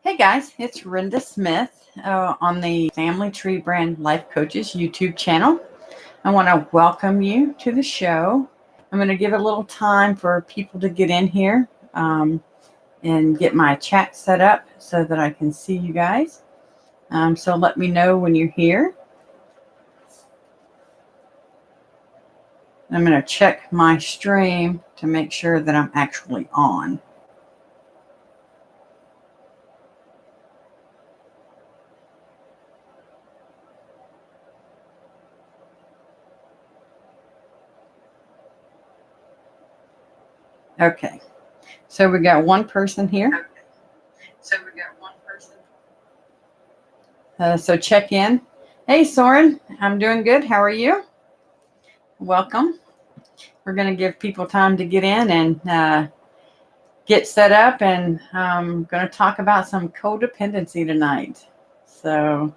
Hey guys, it's Rinda Smith on the Family Tree Brand Life Coaches YouTube channel. I want to welcome you to the show. I'm going to give a little time for people to get in here and get my chat set up so that I can see you guys. So let me know when you're here. I'm going to check my stream to make sure that I'm actually on. Okay, so we got one person here. So check in. Hey, Soren, I'm doing good. How are you? Welcome. We're going to give people time to get in and get set up, and I'm going to talk about some codependency tonight. So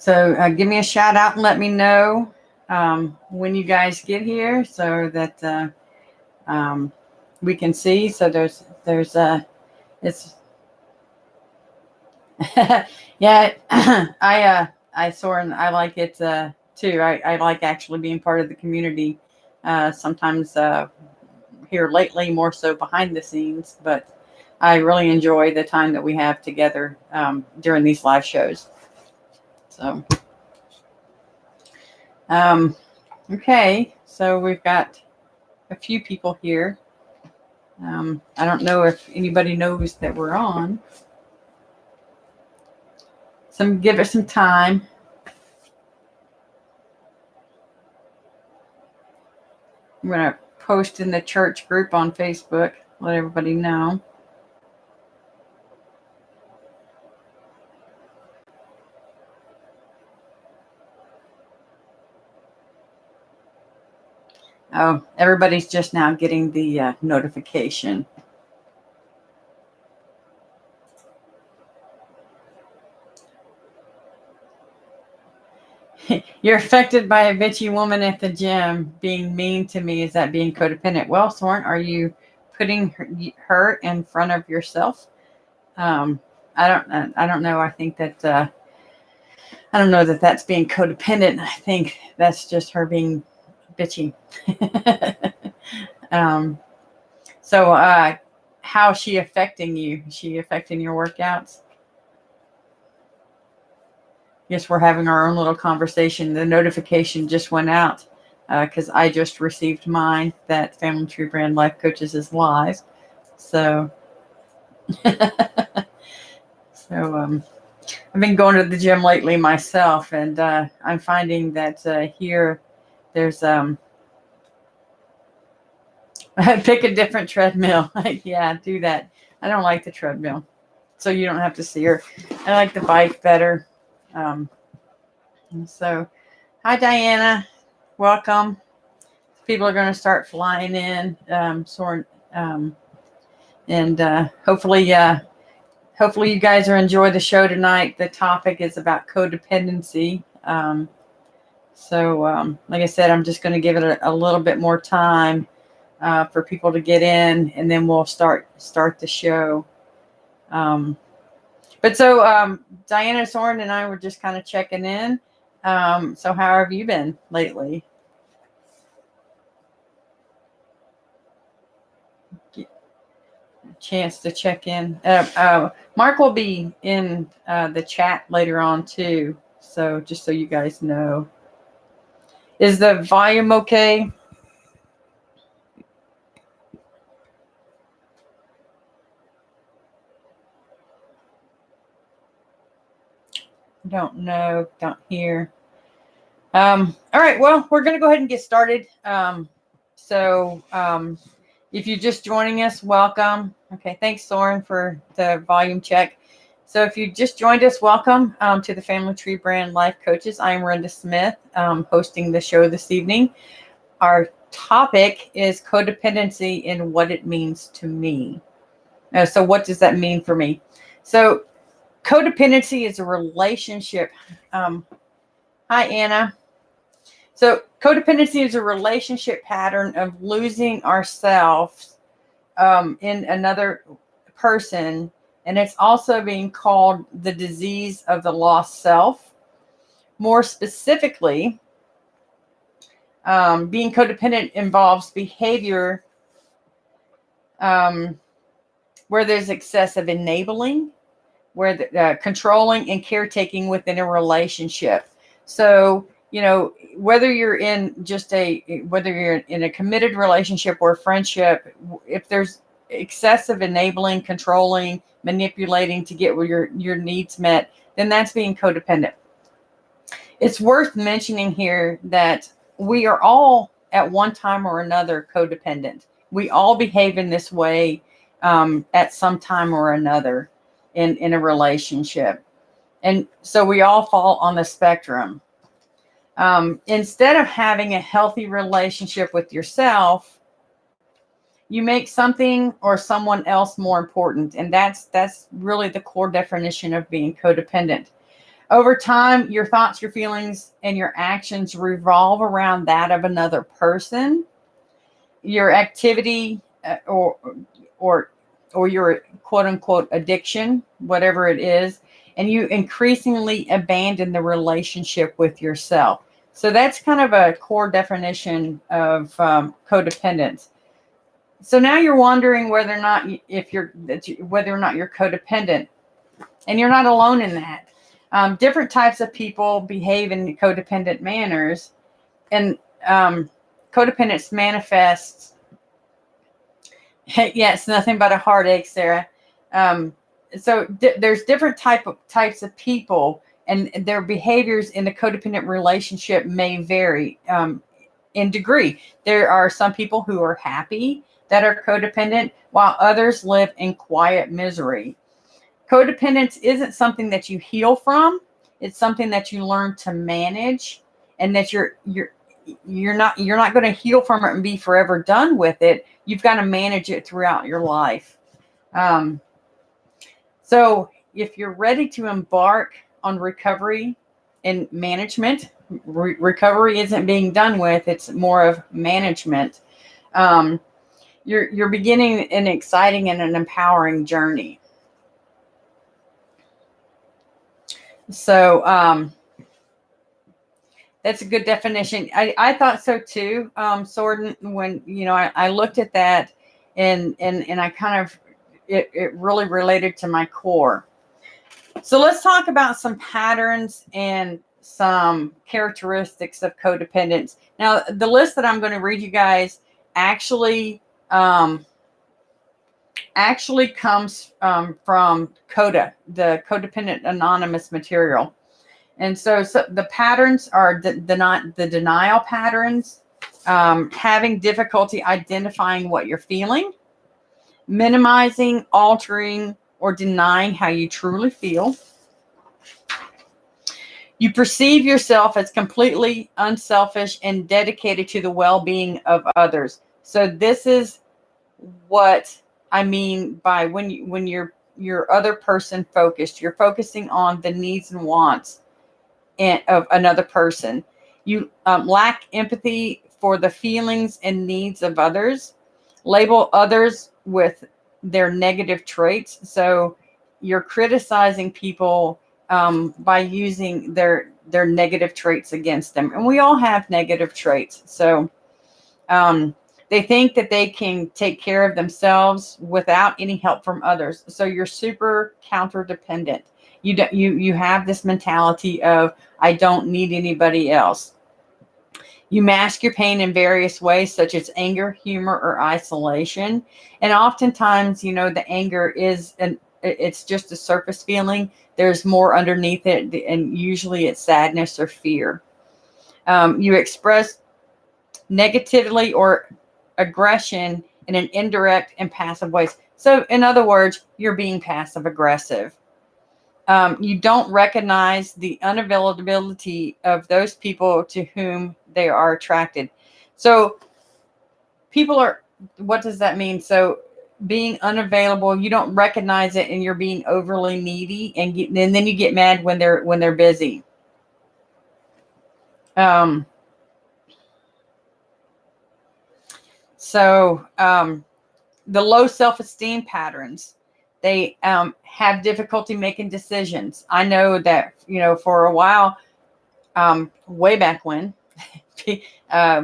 give me a shout out and let me know when you guys get here so that we can see. So there's it's yeah. Soren, I like it too. I like actually being part of the community. Sometimes here lately, more so behind the scenes, but I really enjoy the time that we have together during these live shows. So, okay, so we've got a few people here. I don't know if anybody knows that we're on. So give it some time. I'm going to post in the church group on Facebook, let everybody know. Oh, everybody's just now getting the notification. You're affected by a bitchy woman at the gym being mean to me. Is that being codependent? Well, Soren, are you putting her in front of yourself? I don't know. I think that I don't know that that's being codependent. I think that's just her being bitchy. So how is she affecting you? Is she affecting your workouts? Yes, we're having our own little conversation. The notification just went out because I just received mine that Family Tree Brand Life Coaches is live. So, I've been going to the gym lately myself, and I'm finding that here there's pick a different treadmill. Yeah, do that. I don't like the treadmill, so you don't have to see her. I like the bike better. So, hi Diana, welcome. People are going to start flying in, Soren, and hopefully you guys are enjoying the show tonight. The topic is about codependency. Like I said, I'm just going to give it a little bit more time for people to get in, and then we'll start the show. Diana, Soren, and I were just kind of checking in. So how have you been lately? Chance to check in. Mark will be in the chat later on too. So just so you guys know. Is the volume okay? Don't know. Don't hear. All right. Well, we're going to go ahead and get started. If you're just joining us, welcome. Okay. Thanks, Soren, for the volume check. So if you just joined us, welcome to the Family Tree Brand Life Coaches. I'm Rinda Smith, hosting the show this evening. Our topic is codependency and what it means to me. So what does that mean for me? So codependency is a relationship. Hi, Anna. So codependency is a relationship pattern of losing ourselves in another person, and it's also being called the disease of the lost self. More specifically, being codependent involves behavior where there's excessive enabling, where the controlling and caretaking within a relationship. So, whether you're in a committed relationship or friendship, if there's excessive enabling, controlling, manipulating to get your needs met, then that's being codependent. It's worth mentioning here that we are all at one time or another codependent. We all behave in this way at some time or another in a relationship. And so we all fall on the spectrum. Instead of having a healthy relationship with yourself, you make something or someone else more important. And that's really the core definition of being codependent. Over time, your thoughts, your feelings, and your actions revolve around that of another person. Your activity or your quote unquote addiction, whatever it is, and you increasingly abandon the relationship with yourself. So that's kind of a core definition of codependence. So now you're wondering whether or not you're codependent, and you're not alone in that. Different types of people behave in codependent manners, and codependence manifests. Yeah, it's nothing but a heartache, Sarah. So there's different types of people, and their behaviors in a codependent relationship may vary in degree. There are some people who are happy that are codependent, while others live in quiet misery. Codependence isn't something that you heal from. It's something that you learn to manage, and that you're not going to heal from it and be forever done with it. You've got to manage it throughout your life. So if you're ready to embark on recovery and management, recovery isn't being done with, it's more of management. You're beginning an exciting and an empowering journey. So that's a good definition. I thought so too, Sorden, when I looked at that, and I kind of it really related to my core. So let's talk about some patterns and some characteristics of codependence. Now, the list that I'm going to read you guys actually comes from CODA, the Codependent Anonymous material. And so the patterns are the denial patterns, having difficulty identifying what you're feeling, minimizing, altering, or denying how you truly feel. You perceive yourself as completely unselfish and dedicated to the well-being of others. So this is what I mean by when you're other person focused. You're focusing on the needs and wants of another person. You lack empathy for the feelings and needs of others. Label others with their negative traits. So you're criticizing people by using their negative traits against them. And we all have negative traits. So they think that they can take care of themselves without any help from others. So you're super counter-dependent. You have this mentality of, I don't need anybody else. You mask your pain in various ways, such as anger, humor, or isolation. And oftentimes, the anger it's just a surface feeling. There's more underneath it, and usually it's sadness or fear. You express negatively or aggression in an indirect and passive ways. So in other words, you're being passive aggressive. You don't recognize the unavailability of those people to whom they are attracted. So what does that mean? So being unavailable, you don't recognize it, and you're being overly needy, and then you get mad when they're busy. The low self-esteem patterns. They have difficulty making decisions. I know that, for a while, way back when,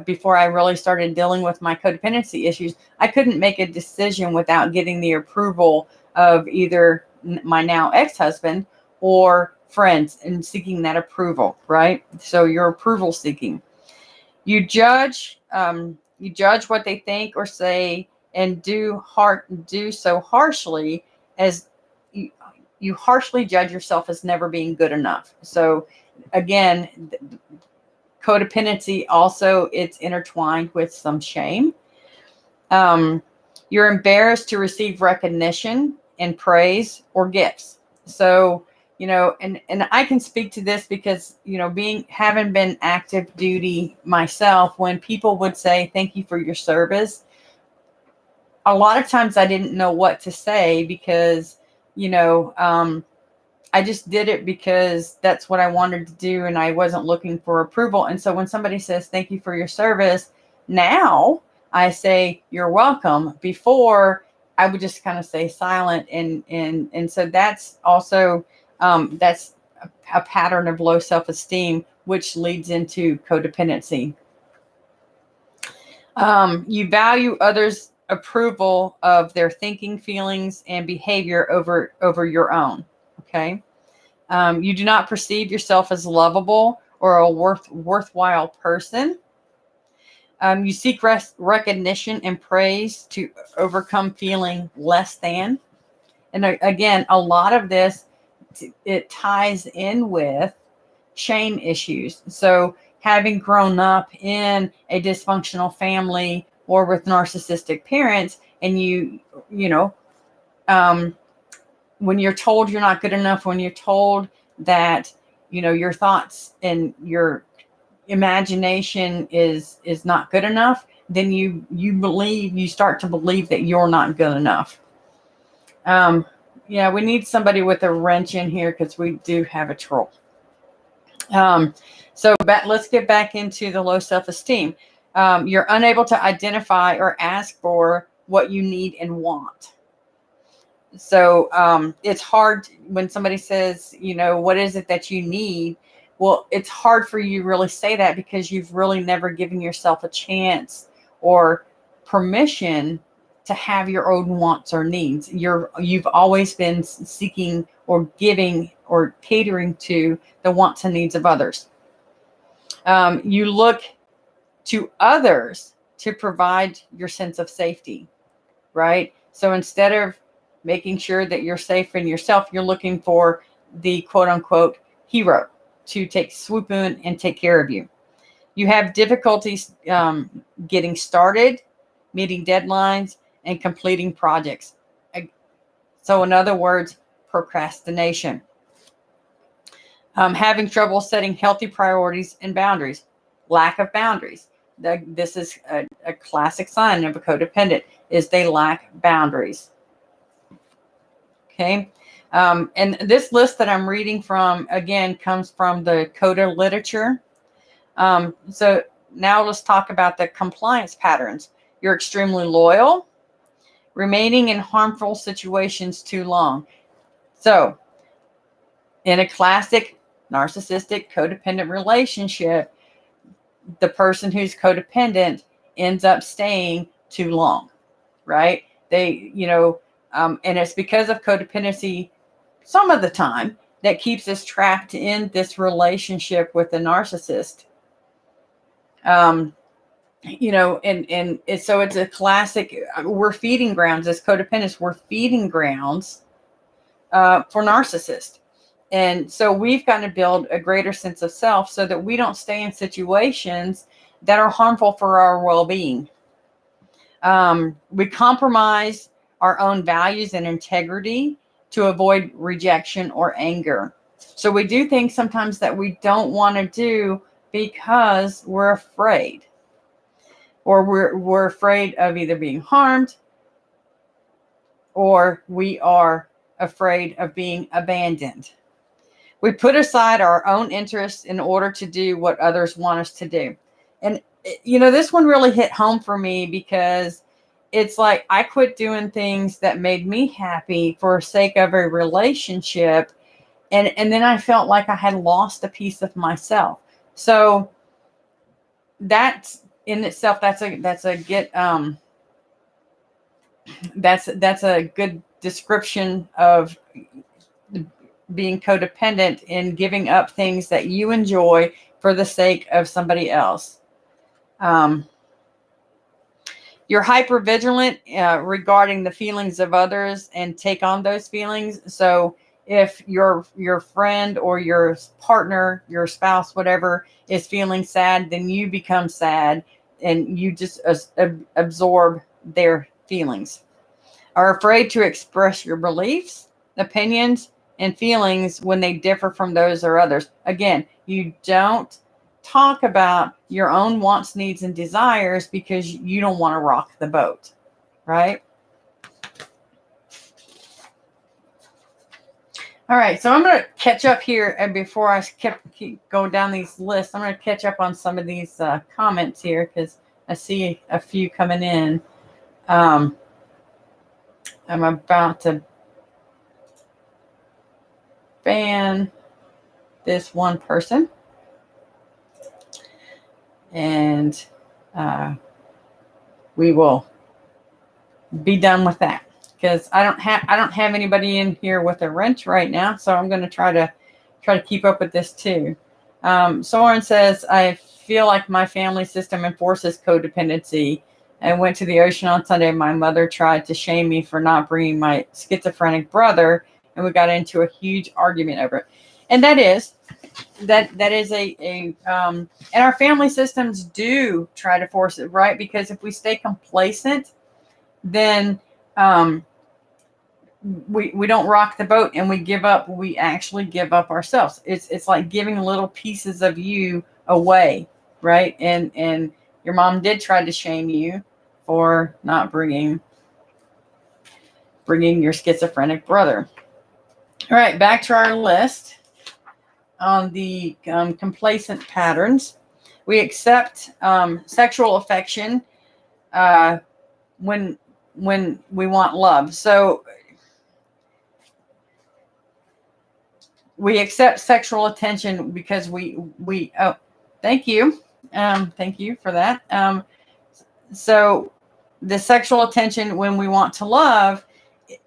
before I really started dealing with my codependency issues, I couldn't make a decision without getting the approval of either my now ex-husband or friends and seeking that approval, right? So you're approval seeking. You judge what they think or say, and do so harshly, as you harshly judge yourself as never being good enough. So again, codependency also, it's intertwined with some shame. You're embarrassed to receive recognition and praise or gifts. So, and I can speak to this because, having been active duty myself, when people would say, thank you for your service, a lot of times I didn't know what to say because, I just did it because that's what I wanted to do, and I wasn't looking for approval. And so when somebody says, thank you for your service, now I say, you're welcome. Before, I would just kind of stay silent. And so that's also, that's a pattern of low self-esteem, which leads into codependency. You value others' approval of their thinking, feelings, and behavior over your own. Okay. You do not perceive yourself as lovable or a worthwhile person. You seek recognition and praise to overcome feeling less than. And again, a lot of this, it ties in with shame issues. So having grown up in a dysfunctional family or with narcissistic parents, and when you're told you're not good enough, when you're told that, your thoughts and your imagination is not good enough, then you start to believe that you're not good enough. We need somebody with a wrench in here because we do have a troll. Let's get back into the low self-esteem. You're unable to identify or ask for what you need and want. So it's hard when somebody says, what is it that you need? Well, it's hard for you to really say that because you've really never given yourself a chance or permission to have your own wants or needs. You've always been seeking or giving or catering to the wants and needs of others. You look to others to provide your sense of safety, right? So instead of making sure that you're safe in yourself, you're looking for the quote unquote hero to swoop in and take care of you. You have difficulties getting started, meeting deadlines, and completing projects. So in other words, procrastination. Having trouble setting healthy priorities and boundaries. Lack of boundaries. This is a classic sign of a codependent, is they lack boundaries. Okay. And this list that I'm reading from, again, comes from the CODA literature. So now let's talk about the compliance patterns. You're extremely loyal, remaining in harmful situations too long. So in a classic narcissistic codependent relationship, the person who's codependent ends up staying too long, right? They, and it's because of codependency some of the time that keeps us trapped in this relationship with the narcissist. And so it's a classic, we're feeding grounds as codependents, we're feeding grounds for narcissists. And so we've got to build a greater sense of self so that we don't stay in situations that are harmful for our well-being. We compromise our own values and integrity to avoid rejection or anger. So we do things sometimes that we don't want to do because we're afraid, or we're afraid of either being harmed, or we are afraid of being abandoned. We put aside our own interests in order to do what others want us to do. And, this one really hit home for me because, it's like I quit doing things that made me happy for sake of a relationship. And then I felt like I had lost a piece of myself. So that's in itself, that's a good description of being codependent in giving up things that you enjoy for the sake of somebody else. You're hypervigilant regarding the feelings of others and take on those feelings. So if your friend or your partner, your spouse, whatever, is feeling sad, then you become sad and you just absorb their feelings. Are afraid to express your beliefs, opinions, and feelings when they differ from those or others. Again, you don't talk about your own wants, needs, and desires because you don't want to rock the boat, right? All right, so I'm going to catch up here, and before I keep going down these lists, I'm going to catch up on some of these comments here because I see a few coming in. I'm about to ban this one person, and we will be done with that because I don't have anybody in here with a wrench right now, so I'm going to try to keep up with this too. Soren says, I feel like my family system enforces codependency. I went to the ocean on Sunday. My mother tried to shame me for not bringing my schizophrenic brother, and we got into a huge argument over it. And that is and our family systems do try to force it, right? Because if we stay complacent, then we don't rock the boat and we give up. We actually give up ourselves. It's like giving little pieces of you away, right? And your mom did try to shame you for not bringing your schizophrenic brother. All right, back to our list on the complacent patterns. We accept sexual affection when we want love. So we accept sexual attention because we thank you for that. So the sexual attention when we want to love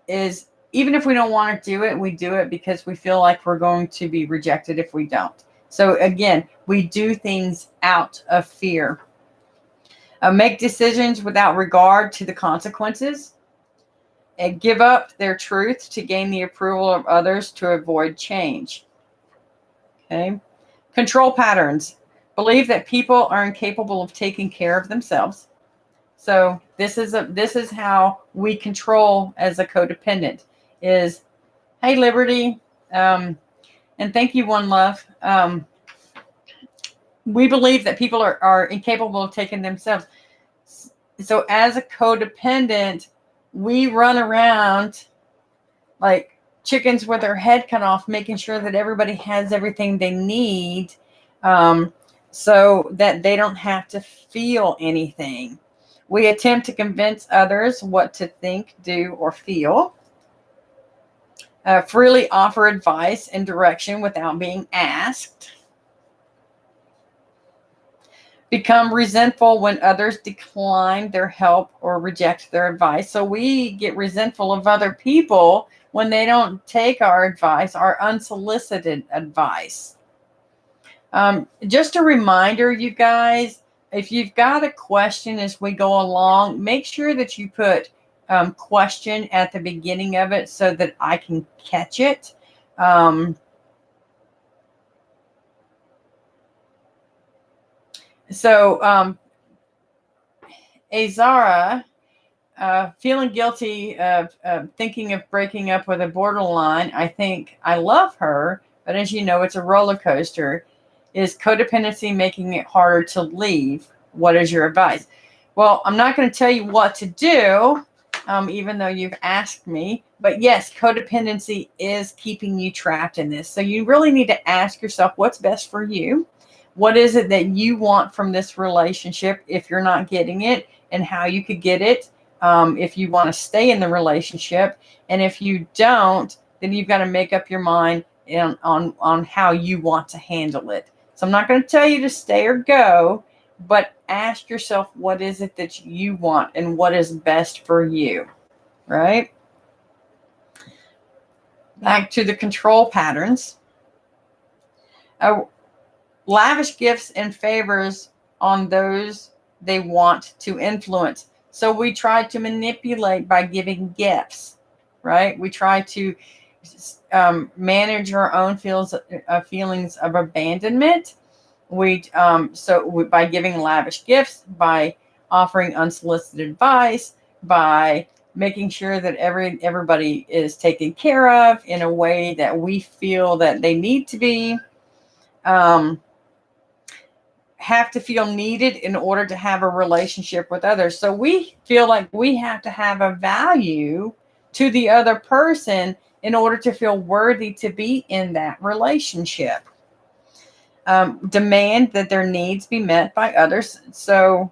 is, even if we don't want to do it, we do it because we feel like we're going to be rejected if we don't. So again, we do things out of fear. Make decisions without regard to the consequences. And give up their truth to gain the approval of others to avoid change. Okay. Control patterns. Believe that people are incapable of taking care of themselves. So this is how we control as a codependent is, hey, Liberty, and thank you, One Love. We believe that people are incapable of taking themselves. So as a codependent, we run around like chickens with their head cut off, making sure that everybody has everything they need, so that they don't have to feel anything. We attempt to convince others what to think, do, or feel. Freely offer advice and direction without being asked. Become resentful when others decline their help or reject their advice. So we get resentful of other people when they don't take our advice, our unsolicited advice. Just a reminder, you guys, if you've got a question as we go along, make sure that you put question at the beginning of it so that I can catch it. So Azara, feeling guilty of thinking of breaking up with a borderline. I think I love her, but as you know, it's a roller coaster. Is codependency making it harder to leave? What is your advice? Well, I'm not going to tell you what to do, even though you've asked me. But yes, codependency is keeping you trapped in this. So you really need to ask yourself what's best for you. What is it that you want from this relationship if you're not getting it, and how you could get it? if you want to stay in the relationship. And if you don't, then you've got to make up your mind on how you want to handle it. So I'm not going to tell you to stay or go, but ask yourself, what is it that you want and what is best for you, right? Back to the control patterns. Lavish gifts and favors on those they want to influence. So we try to manipulate by giving gifts, right? We try to manage our own feelings of abandonment. By giving lavish gifts, by offering unsolicited advice, by making sure that everybody is taken care of in a way that we feel that they need to be. Have to feel needed in order to have a relationship with others. So we feel like we have to have a value to the other person in order to feel worthy to be in that relationship. Demand that their needs be met by others. So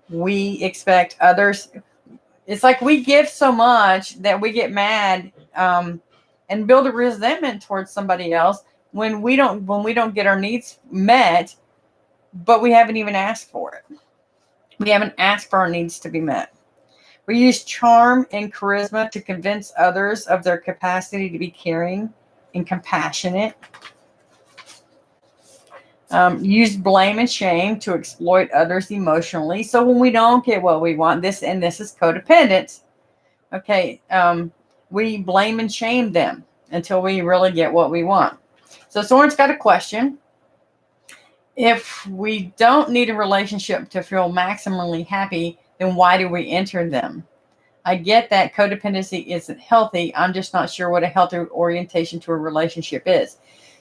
we expect others. It's like we give so much that we get mad and build a resentment towards somebody else when we don't get our needs met, but we haven't even asked for it. We haven't asked for our needs to be met. We use charm and charisma to convince others of their capacity to be caring and compassionate. Use blame and shame to exploit others emotionally. So when we don't get what we want, this is codependence. Okay, we blame and shame them until we really get what we want. So Soren's got a question. If we don't need a relationship to feel maximally happy, then why do we enter them? I get that codependency isn't healthy. I'm just not sure what a healthy orientation to a relationship is.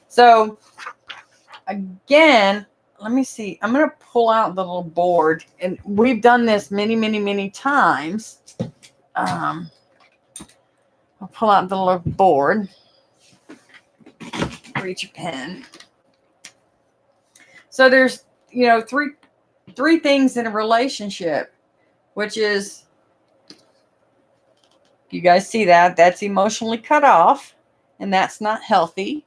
So again, let me see. I'm going to pull out the little board. And we've done this many, many, many times. I'll pull out the little board. Reach your pen. So there's, three things in a relationship, which is, you guys see that? That's emotionally cut off, and that's not healthy.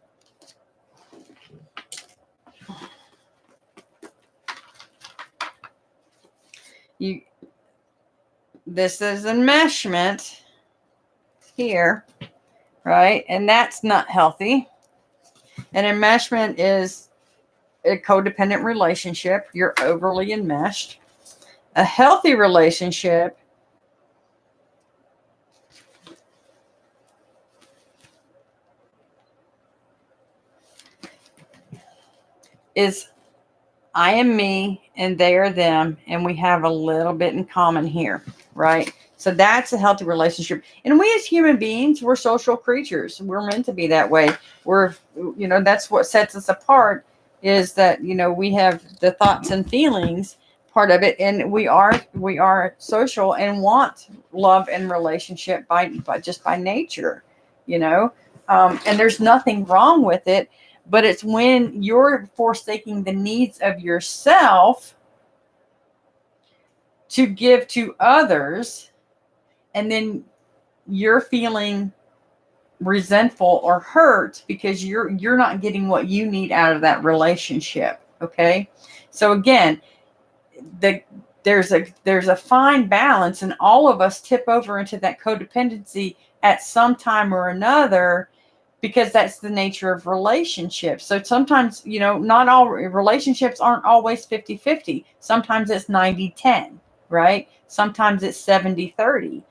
This is enmeshment here, right? And that's not healthy. And enmeshment is a codependent relationship. You're overly enmeshed. A healthy relationship is I am me and they are them, and we have a little bit in common here, right? So that's a healthy relationship. And we as human beings, we're social creatures. We're meant to be that way. That's what sets us apart, is that, we have the thoughts and feelings part of it. And we are social and want love and relationship by nature, and there's nothing wrong with it. But it's when you're forsaking the needs of yourself to give to others, and then you're feeling resentful or hurt because you're not getting what you need out of that relationship. Okay. So again, there's a fine balance, and all of us tip over into that codependency at some time or another, because that's the nature of relationships. So sometimes, not all relationships aren't always 50-50. Sometimes it's 90-10, right? Sometimes it's 70-30.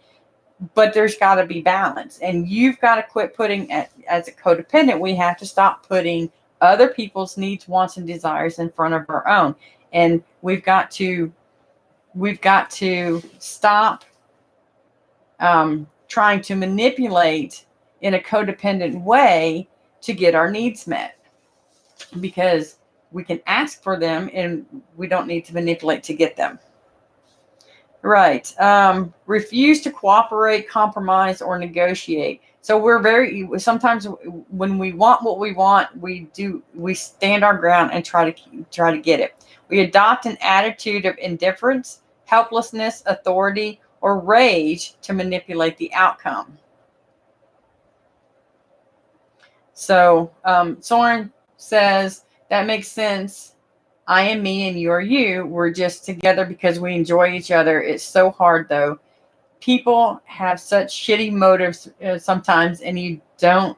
But there's got to be balance. And you've got to quit putting, as a codependent, we have to stop putting other people's needs, wants, and desires in front of our own. And we've got to stop trying to manipulate in a codependent way to get our needs met, because we can ask for them and we don't need to manipulate to get them. Right. Refuse to cooperate, compromise, or negotiate. So sometimes when we want what we want, we stand our ground and try to get it. We adopt an attitude of indifference, helplessness, authority, or rage to manipulate the outcome. So Soren says, that makes sense. I am me and you are you. We're just together because we enjoy each other. It's so hard though. People have such shitty motives sometimes, and you don't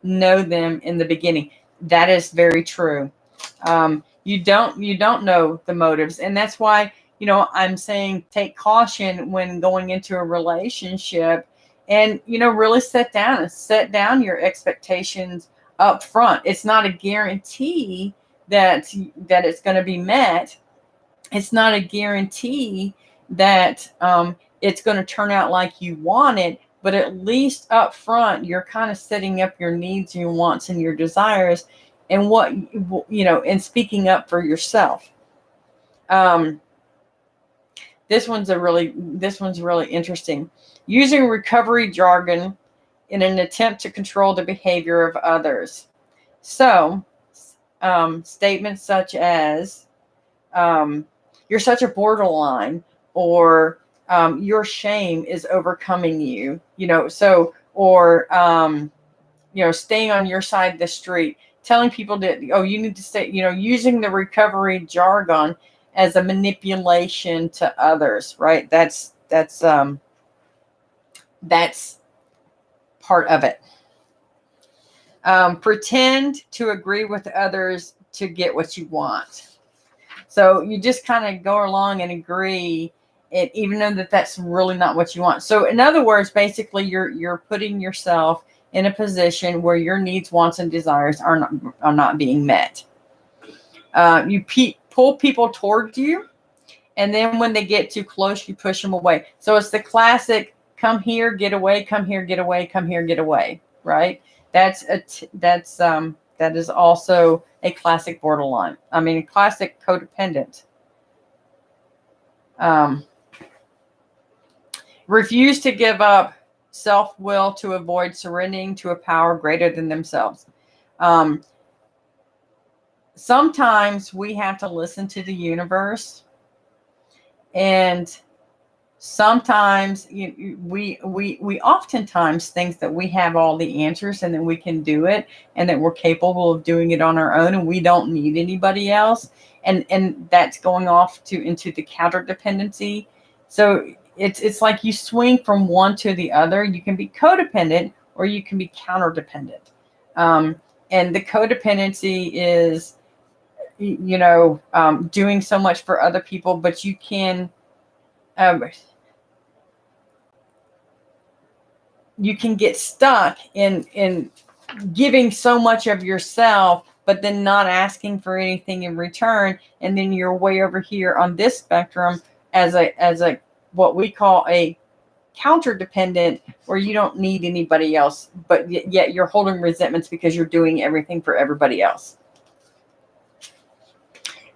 know them in the beginning. That is very true. You don't know the motives, and that's why I'm saying take caution when going into a relationship, and really set down your expectations up front. It's not a guarantee that it's going to be met. It's not a guarantee that it's going to turn out like you want it, but at least up front, you're kind of setting up your needs, your wants, and your desires, and and speaking up for yourself. This one's really interesting. Using recovery jargon in an attempt to control the behavior of others. So, statements such as, you're such a borderline, or your shame is overcoming you, or staying on your side of the street, telling people that, you need to stay, using the recovery jargon as a manipulation to others, right? That's part of it. Pretend to agree with others to get what you want. So you just kind of go along and agree, even though that's really not what you want. So in other words, basically you're putting yourself in a position where your needs, wants, and desires are not being met. You pull people towards you, and then when they get too close, you push them away. So it's the classic: come here, get away; come here, get away; come here, get away. Right? That is also a classic borderline. I mean, a classic codependent. Refuse to give up self-will to avoid surrendering to a power greater than themselves. Sometimes we have to listen to the universe, and sometimes we oftentimes think that we have all the answers and that we can do it, and that we're capable of doing it on our own, and we don't need anybody else. And that's going off into the counter dependency. So it's like you swing from one to the other. You can be codependent or you can be counter dependent. And the codependency is, doing so much for other people, but you can get stuck in giving so much of yourself, but then not asking for anything in return. And then you're way over here on this spectrum as a what we call a counter dependent, where you don't need anybody else, but yet you're holding resentments because you're doing everything for everybody else.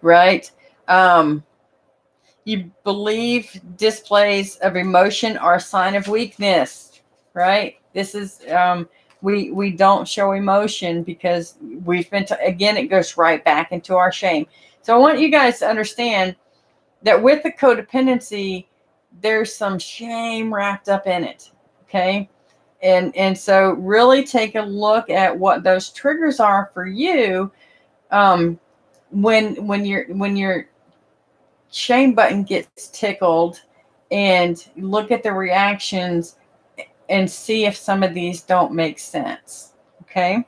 Right? You believe displays of emotion are a sign of weakness, right? This is, we don't show emotion because we've been, again, it goes right back into our shame. So I want you guys to understand that with the codependency, there's some shame wrapped up in it, okay? And so really take a look at what those triggers are for you. When your shame button gets tickled, and look at the reactions and see if some of these don't make sense. Okay.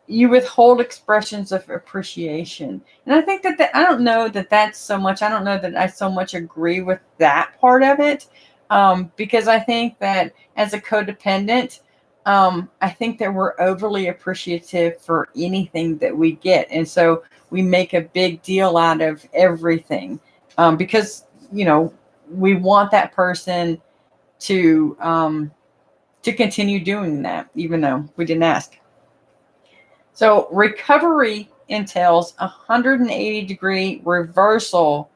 You withhold expressions of appreciation. And I think that I don't know that that's so much. I don't know that I so much agree with that part of it. Because I think that as a codependent, I think that we're overly appreciative for anything that we get. And so we make a big deal out of everything, because, we want that person to continue doing that, even though we didn't ask. So recovery entails a 180-degree reversal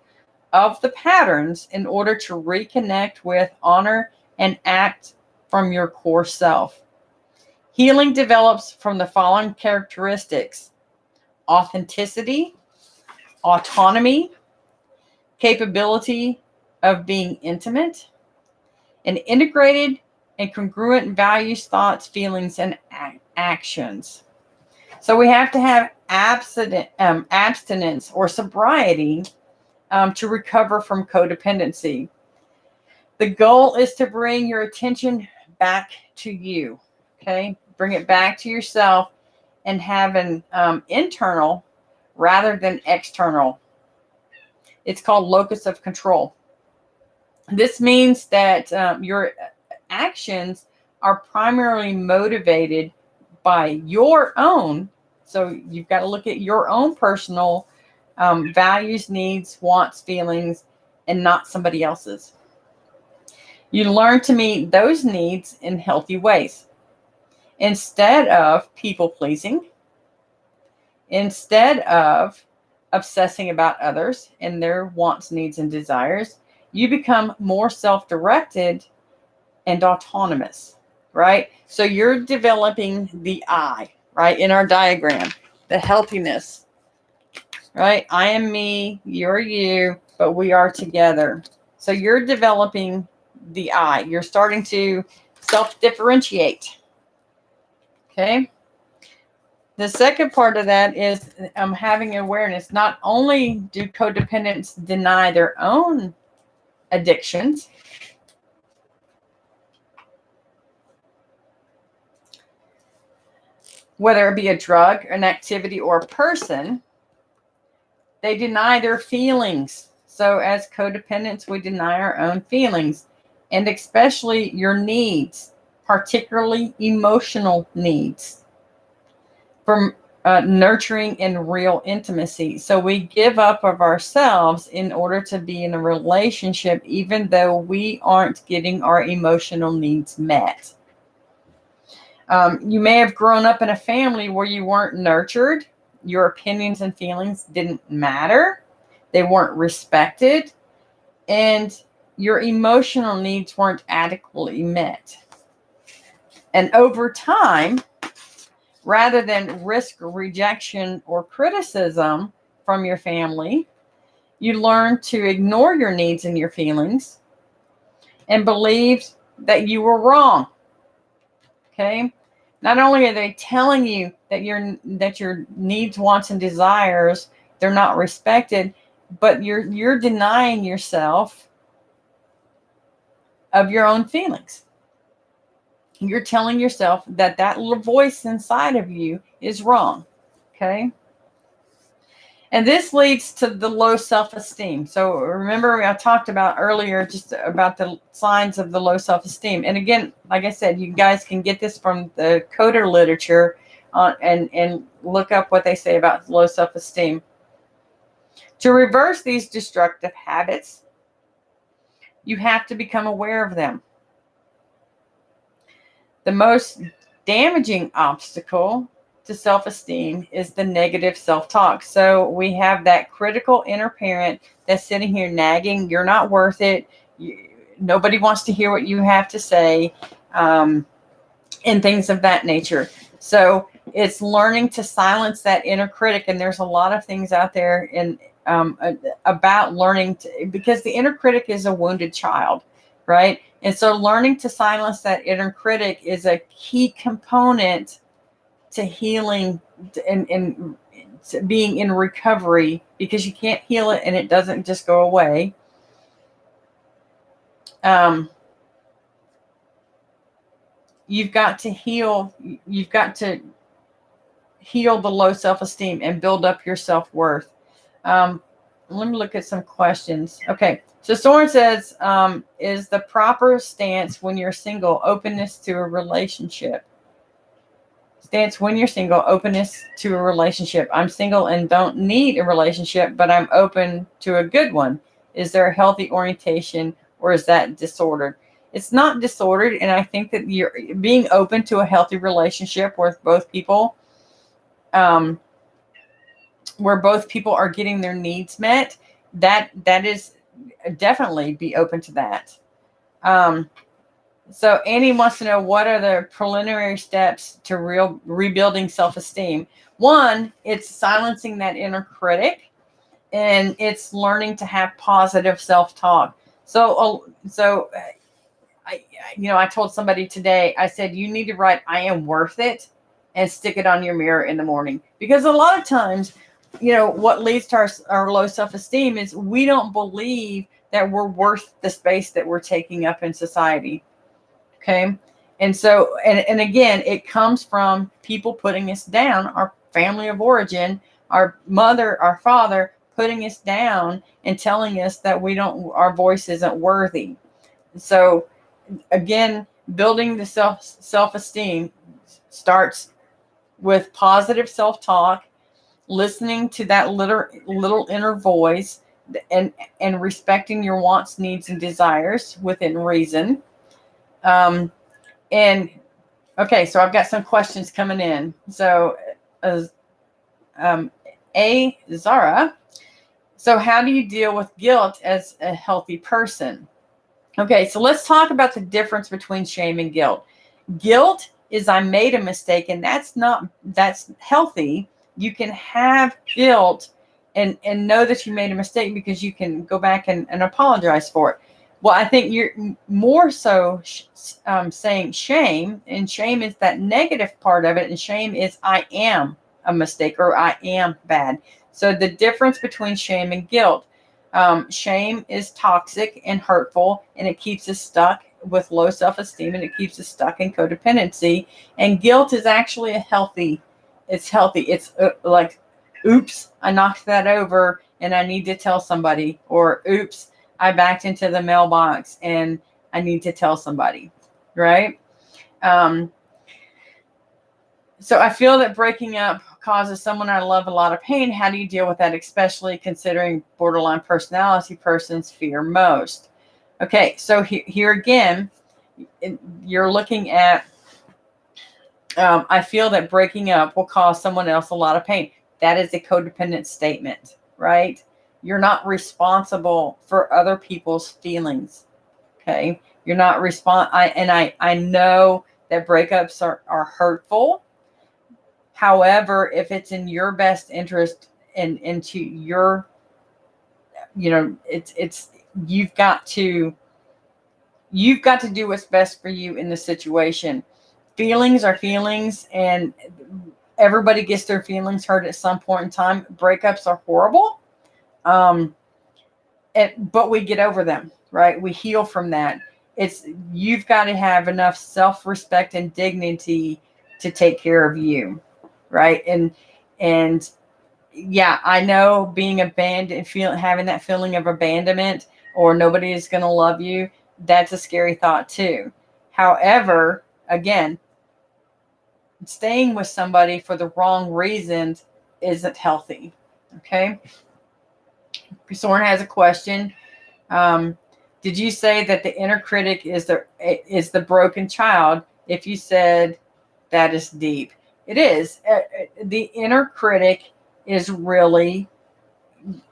of the patterns in order to reconnect with, honor, and act from your core self. Healing develops from the following characteristics: authenticity, autonomy, capability of being intimate, and integrated and congruent values, thoughts, feelings, and actions. So we have to have abstinence or sobriety to recover from codependency. The goal is to bring your attention back to you, okay? Bring it back to yourself and have an internal rather than external. It's called locus of control. This means that your actions are primarily motivated by your own. So you've got to look at your own personal values, needs, wants, feelings, and not somebody else's. You learn to meet those needs in healthy ways instead of people pleasing, instead of obsessing about others and their wants, needs, and desires. You become more self-directed and autonomous, right? So you're developing the I, right? In our diagram, the healthiness, right? I am me, you're you, but we are together. So you're developing the I. You're starting to self-differentiate, okay? The second part of that is having awareness. Not only do codependents deny their own addictions, whether it be a drug, an activity, or a person, they deny their feelings. So as codependents, we deny our own feelings, and especially your needs, particularly emotional needs, from nurturing and real intimacy. So we give up of ourselves in order to be in a relationship, even though we aren't getting our emotional needs met. You may have grown up in a family where you weren't nurtured. Your opinions and feelings didn't matter. They weren't respected. And your emotional needs weren't adequately met. And over time, rather than risk rejection or criticism from your family, you learn to ignore your needs and your feelings and believe that you were wrong. Okay? Not only are they telling you that your needs, wants, and desires, they're not respected, but you're denying yourself of your own feelings. You're telling yourself that little voice inside of you is wrong. Okay? And this leads to the low self-esteem. So remember, I talked about earlier just about the signs of the low self-esteem. And again, like I said, you guys can get this from the coder literature and look up what they say about low self-esteem. To reverse these destructive habits, you have to become aware of them. The most damaging obstacle to self-esteem is the negative self-talk. So we have that critical inner parent that's sitting here nagging, you're not worth it. Nobody wants to hear what you have to say, and things of that nature. So it's learning to silence that inner critic. And there's a lot of things out there about learning because the inner critic is a wounded child, right? And so learning to silence that inner critic is a key component to healing and to being in recovery, because you can't heal it and it doesn't just go away. You've got to heal. You've got to heal the low self-esteem and build up your self-worth. Let me look at some questions. Okay. So Soren says, is the proper stance when you're single openness to a relationship? Stance when you're single, openness to a relationship. I'm single and don't need a relationship, but I'm open to a good one. Is there a healthy orientation, or is that disordered? It's not disordered, and I think that you're being open to a healthy relationship with both people, where both people are getting their needs met. That is definitely be open to that. So Annie wants to know, what are the preliminary steps to rebuilding self-esteem? One, it's silencing that inner critic, and it's learning to have positive self-talk. So I told somebody today, I said, you need to write, I am worth it, and stick it on your mirror in the morning. Because a lot of times, what leads to our low self-esteem is we don't believe that we're worth the space that we're taking up in society. Okay. And so, and again, it comes from people putting us down, our family of origin, our mother, our father putting us down and telling us that our voice isn't worthy. So again, building the self-esteem starts with positive self-talk, listening to that little inner voice, and respecting your wants, needs, and desires within reason. And okay, so I've got some questions coming in. So, Zara. So, how do you deal with guilt as a healthy person? Okay, so let's talk about the difference between shame and guilt. Guilt is, I made a mistake, and that's healthy. You can have guilt and know that you made a mistake because you can go back and apologize for it. Well, I think you're more so saying shame, and shame is that negative part of it, and shame is, I am a mistake, or I am bad. So the difference between shame and guilt. Shame is toxic and hurtful, and it keeps us stuck with low self-esteem, and it keeps us stuck in codependency. And guilt is actually it's healthy. It's like, oops, I knocked that over and I need to tell somebody, or oops, I backed into the mailbox and I need to tell somebody, right? So I feel that breaking up causes someone I love a lot of pain. How do you deal with that, especially considering borderline personality persons fear most? Okay, so here again, you're looking at, I feel that breaking up will cause someone else a lot of pain. That is a codependent statement, right? You're not responsible for other people's feelings. Okay, you're not I know that breakups are hurtful. However, if it's in your best interest and into your, it's you've got to do what's best for you in the situation. Feelings are feelings, and everybody gets their feelings hurt at some point in time. Breakups are horrible. But we get over them, right? We heal from that. You've got to have enough self-respect and dignity to take care of you, right? And yeah, I know being abandoned, having that feeling of abandonment, or nobody is going to love you, that's a scary thought too. However, again, staying with somebody for the wrong reasons isn't healthy. Okay. Soren has a question. Did you say that the inner critic is the broken child? If you said that is deep, it is. The inner critic is really,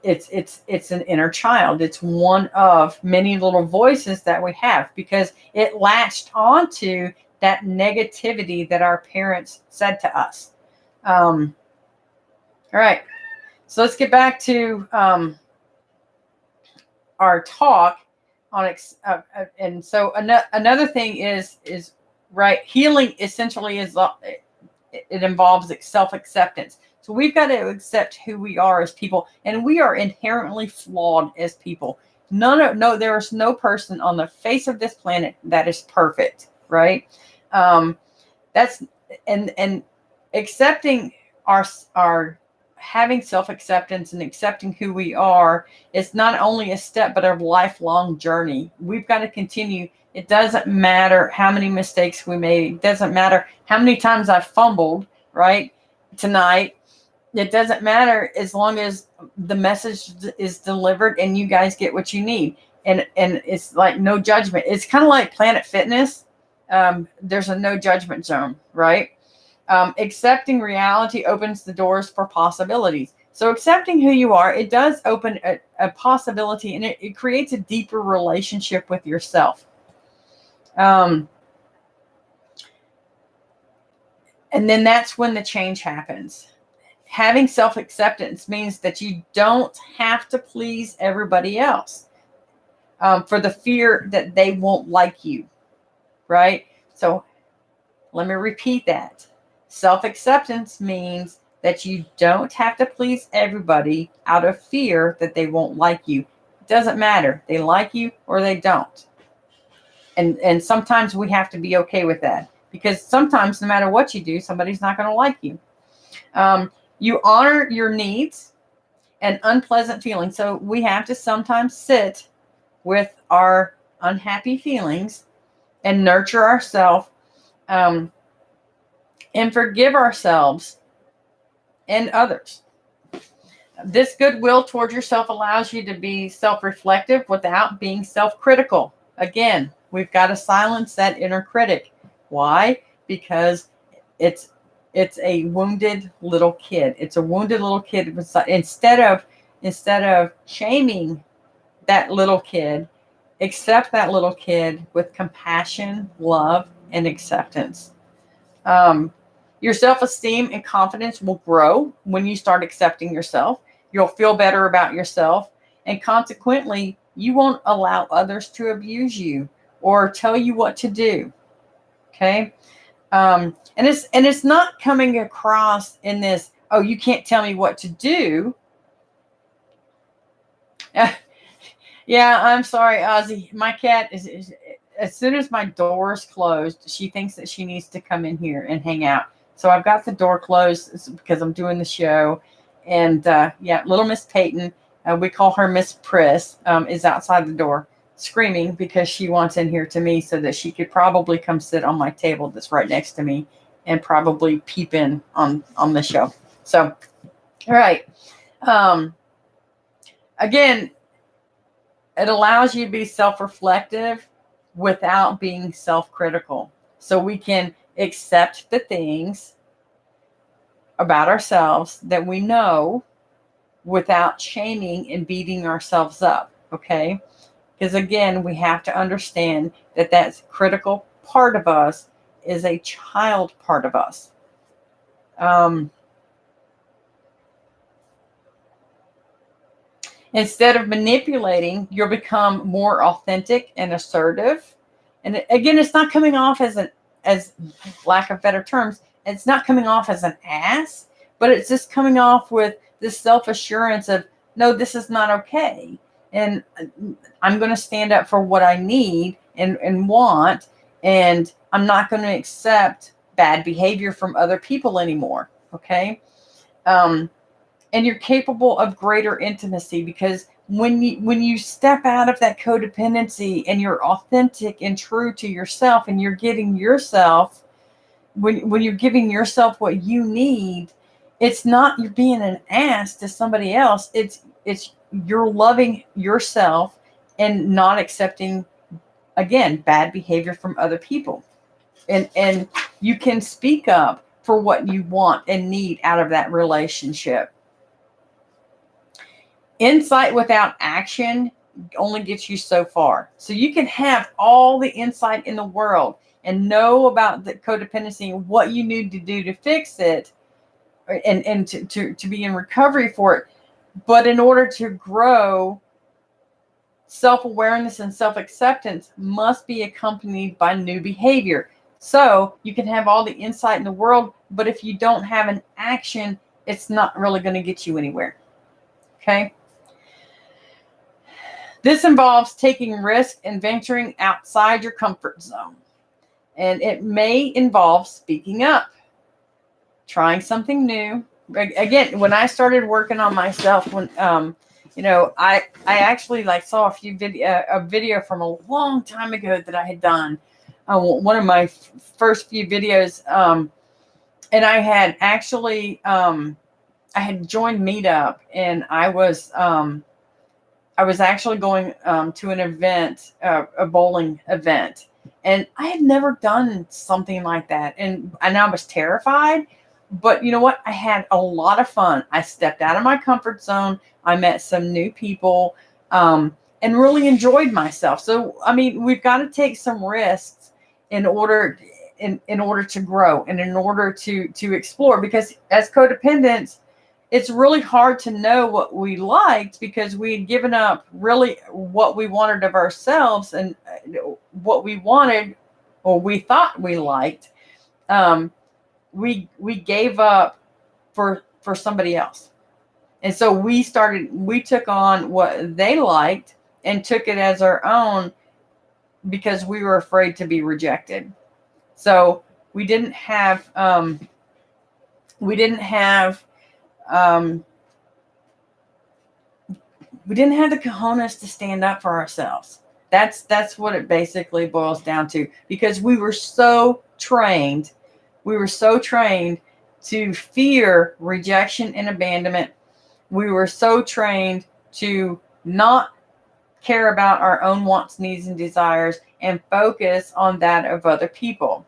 it's an inner child. It's one of many little voices that we have because it latched onto that negativity that our parents said to us. All right, so let's get back to our talk on and so another thing is right, healing essentially is it involves self-acceptance. So we've got to accept who we are as people, and we are inherently flawed as people. There is no person on the face of this planet that is perfect, right? That's and accepting our having self-acceptance and accepting who we are is not only a step but a lifelong journey. We've got to continue. It doesn't matter how many mistakes we made. It doesn't matter how many times I've fumbled, right? Tonight, it doesn't matter as long as the message is delivered and you guys get what you need. And it's like no judgment. It's kind of like Planet Fitness. There's a no judgment zone, right? Accepting reality opens the doors for possibilities. So accepting who you are, it does open a possibility, and it creates a deeper relationship with yourself. Um, and then that's when the change happens. Having self-acceptance means that you don't have to please everybody else for the fear that they won't like you, right? So let me repeat that. Self-acceptance means that you don't have to please everybody out of fear that they won't like you. It doesn't matter. They like you or they don't. And sometimes we have to be okay with that, because sometimes no matter what you do, somebody's not going to like you. You honor your needs and unpleasant feelings. So we have to sometimes sit with our unhappy feelings and nurture ourselves, and forgive ourselves and others. This goodwill towards yourself allows you to be self-reflective without being self-critical. Again, we've got to silence that inner critic. Why? Because it's a wounded little kid. It's a wounded little kid. Instead of shaming that little kid, accept that little kid with compassion, love, and acceptance. Your self-esteem and confidence will grow when you start accepting yourself. You'll feel better about yourself, and consequently, you won't allow others to abuse you or tell you what to do. Okay, and it's not coming across in this, oh, you can't tell me what to do. Yeah, I'm sorry, Ozzy. My cat is as soon as my door is closed, she thinks that she needs to come in here and hang out. So I've got the door closed because I'm doing the show. And yeah, little Miss Peyton, we call her Miss Priss, is outside the door screaming because she wants in here to me so that she could probably come sit on my table that's right next to me and probably peep in on the show. So, all right. Again, it allows you to be self-reflective without being self-critical. So we can accept the things about ourselves that we know without shaming and beating ourselves up. Okay? Because again, we have to understand that that critical part of us is a child part of us. Instead of manipulating, you'll become more authentic and assertive. And again, it's not coming off as lack of better terms, it's not coming off as an ass, but it's just coming off with this self-assurance of, no, this is not okay. And I'm going to stand up for what I need and want. And I'm not going to accept bad behavior from other people anymore. Okay. And you're capable of greater intimacy, because when you step out of that codependency and you're authentic and true to yourself, and you're giving yourself, when you're giving yourself what you need, it's not you're being an ass to somebody else. It's you're loving yourself and not accepting, again, bad behavior from other people. And you can speak up for what you want and need out of that relationship. Insight without action only gets you so far. So you can have all the insight in the world and know about the codependency and what you need to do to fix it, and to be in recovery for it. But in order to grow, self-awareness and self-acceptance must be accompanied by new behavior. So you can have all the insight in the world, but if you don't have an action, it's not really going to get you anywhere. Okay? This involves taking risk and venturing outside your comfort zone. And it may involve speaking up, trying something new. Again, when I started working on myself, when I actually saw a video from a long time ago that I had done, one of my first few videos, and I had actually I had joined Meetup, and I was actually going to an event, a bowling event, and I had never done something like that, and I was terrified. But you know what? I had a lot of fun. I stepped out of my comfort zone. I met some new people, and really enjoyed myself. So, I mean, we've got to take some risks in order in order to grow and in order to explore. Because as codependents, it's really hard to know what we liked because we'd given up really what we wanted of ourselves and what we wanted or we thought we liked. We gave up for somebody else. And so we took on what they liked and took it as our own because we were afraid to be rejected. So we didn't have um, we didn't have um, we didn't have the cojones to stand up for ourselves. That's what it basically boils down to, because we were so trained to fear rejection and abandonment. We were so trained to not care about our own wants, needs, and desires and focus on that of other people.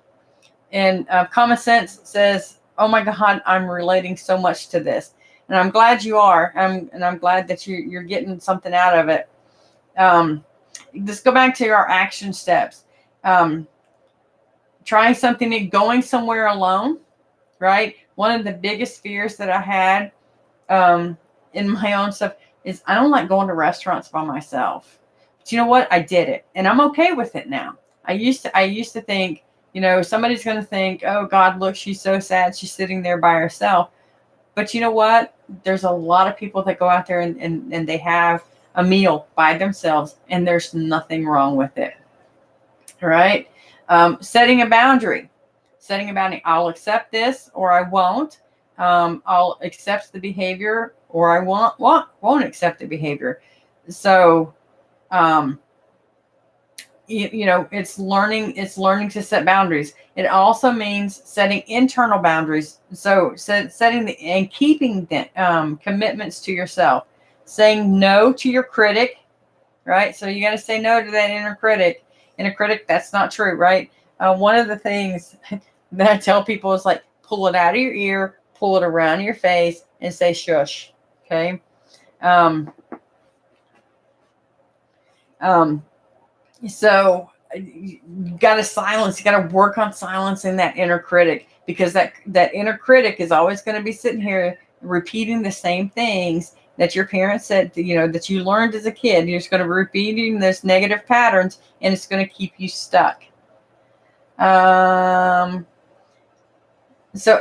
And common sense says, oh my God, I'm relating so much to this. And I'm glad you are. I'm glad that you're getting something out of it. Let's go back to our action steps. Trying something new, going somewhere alone, right? One of the biggest fears that I had in my own stuff is I don't like going to restaurants by myself. But you know what? I did it, and I'm okay with it now. I used to think, somebody's going to think, oh God, look, she's so sad. She's sitting there by herself. But you know what? There's a lot of people that go out there and they have a meal by themselves, and there's nothing wrong with it. All right. Setting a boundary. I'll accept this or I won't. I'll accept the behavior or I won't accept the behavior. So, it's learning to set boundaries. It also means setting internal boundaries. So setting and keeping the commitments to yourself, saying no to your critic, right? So you got to say no to that inner critic. That's not true, right? One of the things that I tell people is like, pull it out of your ear, pull it around your face, and say shush. Okay. So you got to silence. You got to work on silencing that inner critic, because that inner critic is always going to be sitting here repeating the same things that your parents said, that you learned as a kid. You're just going to be repeating those negative patterns, and it's going to keep you stuck. So,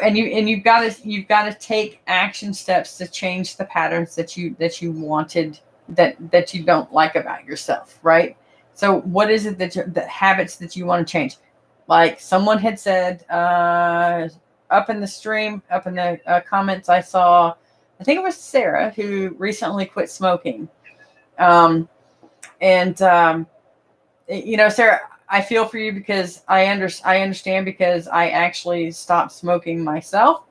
you've got to take action steps to change the patterns that you wanted, that you don't like about yourself, right? So what is it the habits that you want to change? Like someone had said, up in the comments I saw, I think it was Sarah, who recently quit smoking. Sarah, I feel for you, because I understand, because I actually stopped smoking myself.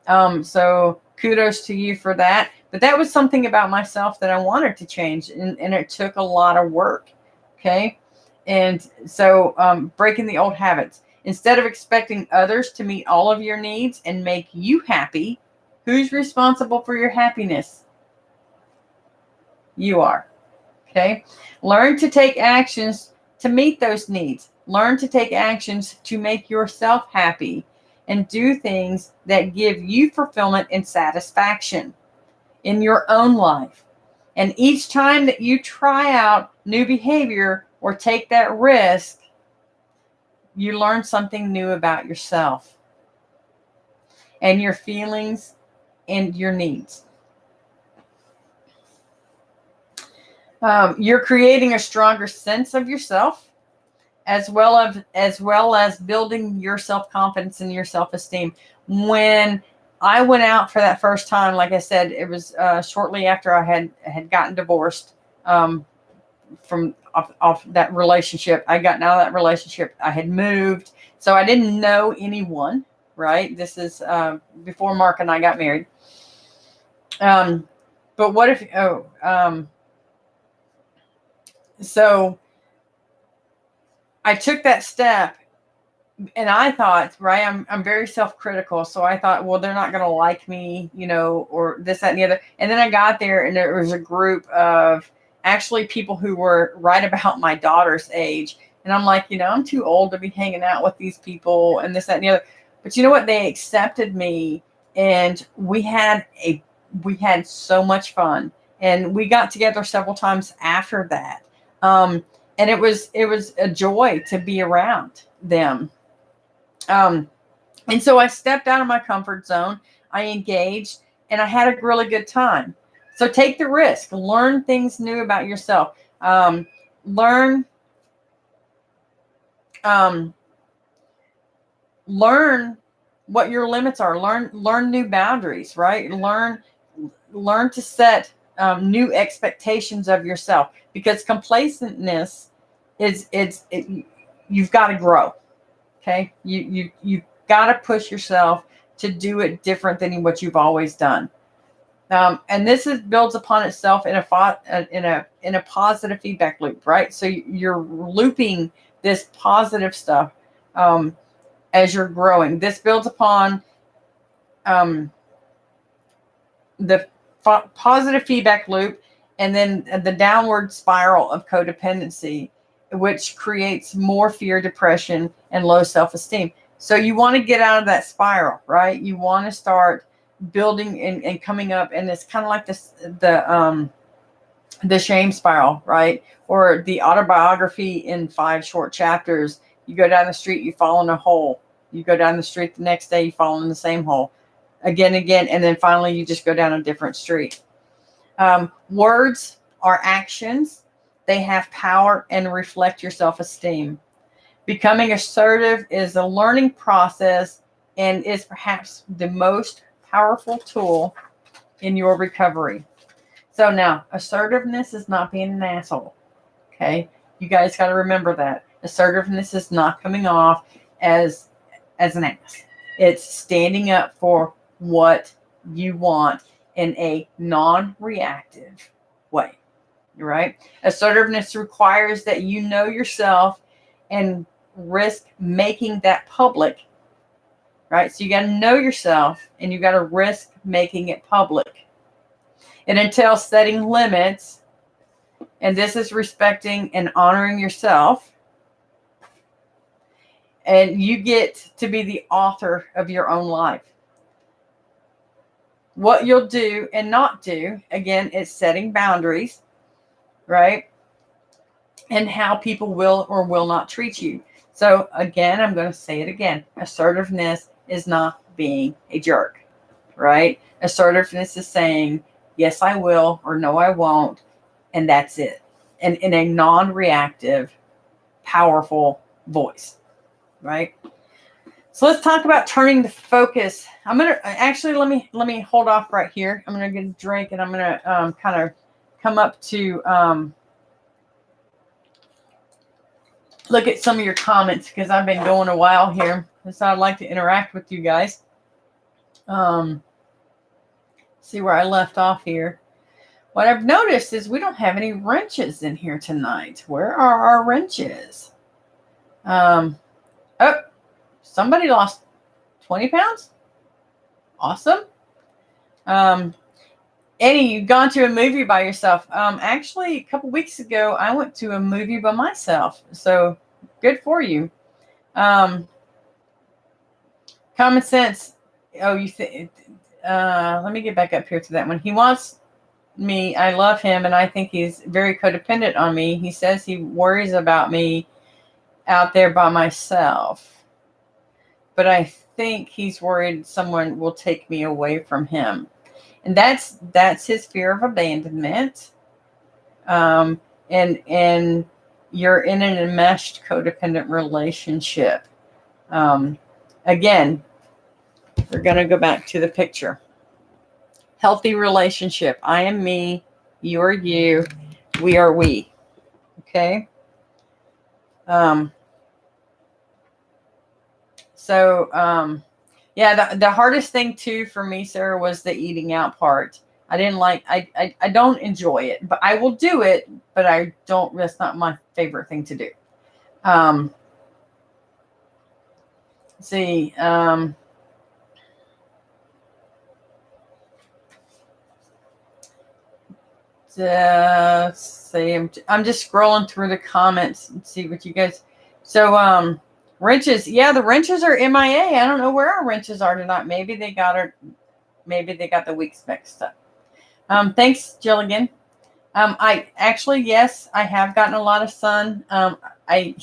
So kudos to you for that. But that was something about myself that I wanted to change, and it took a lot of work. Okay. And so breaking the old habits. Instead of expecting others to meet all of your needs and make you happy, who's responsible for your happiness? You are. Okay. Learn to take actions to meet those needs. Learn to take actions to make yourself happy, and do things that give you fulfillment and satisfaction in your own life. And each time that you try out new behavior or take that risk, you learn something new about yourself and your feelings and your needs. You're creating a stronger sense of yourself, as well as building your self-confidence and your self-esteem. When I went out for that first time, like I said, it was shortly after I had gotten divorced from off that relationship. I gotten out of that relationship. I had moved, so I didn't know anyone. Right, this is before Mark and I got married. But what if? So I took that step. And I thought, right, I'm very self-critical. So I thought, well, they're not going to like me, or this, that, and the other. And then I got there, and there was a group of actually people who were right about my daughter's age, And I'm like, I'm too old to be hanging out with these people and this, that, and the other. But you know what? They accepted me, and we had so much fun, and we got together several times after that. And it was a joy to be around them. And so I stepped out of my comfort zone. I engaged, and I had a really good time. So take the risk, learn things new about yourself. Learn um, learn what your limits are. Learn new boundaries, right? Learn to set new expectations of yourself, because complacentness you've got to grow. Okay, you've got to push yourself to do it different than what you've always done. And this builds upon itself in a positive feedback loop, right? So you're looping this positive stuff as you're growing. This builds upon the positive feedback loop, and then the downward spiral of codependency, which creates more fear, depression, and low self-esteem. So you want to get out of that spiral, right? You want to start building and coming up, and it's kind of like the shame spiral, right? Or the autobiography in 5 short chapters. You go down the street, you fall in a hole. You go down the street the next day, you fall in the same hole. Again, and then finally you just go down a different street. Words are actions. They have power and reflect your self-esteem. Becoming assertive is a learning process and is perhaps the most powerful tool in your recovery. So now, assertiveness is not being an asshole. Okay? You guys got to remember that. Assertiveness is not coming off as an ass. It's standing up for what you want in a non-reactive way. Right? Assertiveness requires that you know yourself and risk making that public. Right? So you got to know yourself, and you got to risk making it public. It entails setting limits, and this is respecting and honoring yourself. And you get to be the author of your own life. What you'll do and not do, again, is setting boundaries, right? And how people will or will not treat you. So again, I'm going to say it again. Assertiveness is not being a jerk, right? Assertiveness is saying, yes, I will, or no, I won't. And that's it. And in a non-reactive, powerful voice, right? So let's talk about turning the focus. I'm going to actually, let me hold off right here. I'm going to get a drink, and I'm going to kind of come up to look at some of your comments, because I've been going a while here. So I'd like to interact with you guys. See where I left off here. What I've noticed is we don't have any wrenches in here tonight. Where are our wrenches? Oh, somebody lost 20 pounds. Awesome. Eddie, you've gone to a movie by yourself. Actually, a couple weeks ago, I went to a movie by myself. So good for you. Common sense. Oh, you think? Let me get back up here to that one. He wants me. I love him, and I think he's very codependent on me. He says he worries about me out there by myself, but I think he's worried someone will take me away from him. And that's his fear of abandonment. And you're in an enmeshed codependent relationship. Again, we're going to go back to the picture. Healthy relationship. I am me. You are you. We are we. Okay. Yeah, the hardest thing too for me, Sarah, was the eating out part. I didn't like, I don't enjoy it, but I will do it, but I don't, that's not my favorite thing to do. See, see, I'm just scrolling through the comments and see what you guys, So wrenches, yeah, the wrenches are MIA. I don't know where our wrenches are tonight. Maybe they got the weeks mixed up. Thanks, Jilligan. I actually, yes, I have gotten a lot of sun. I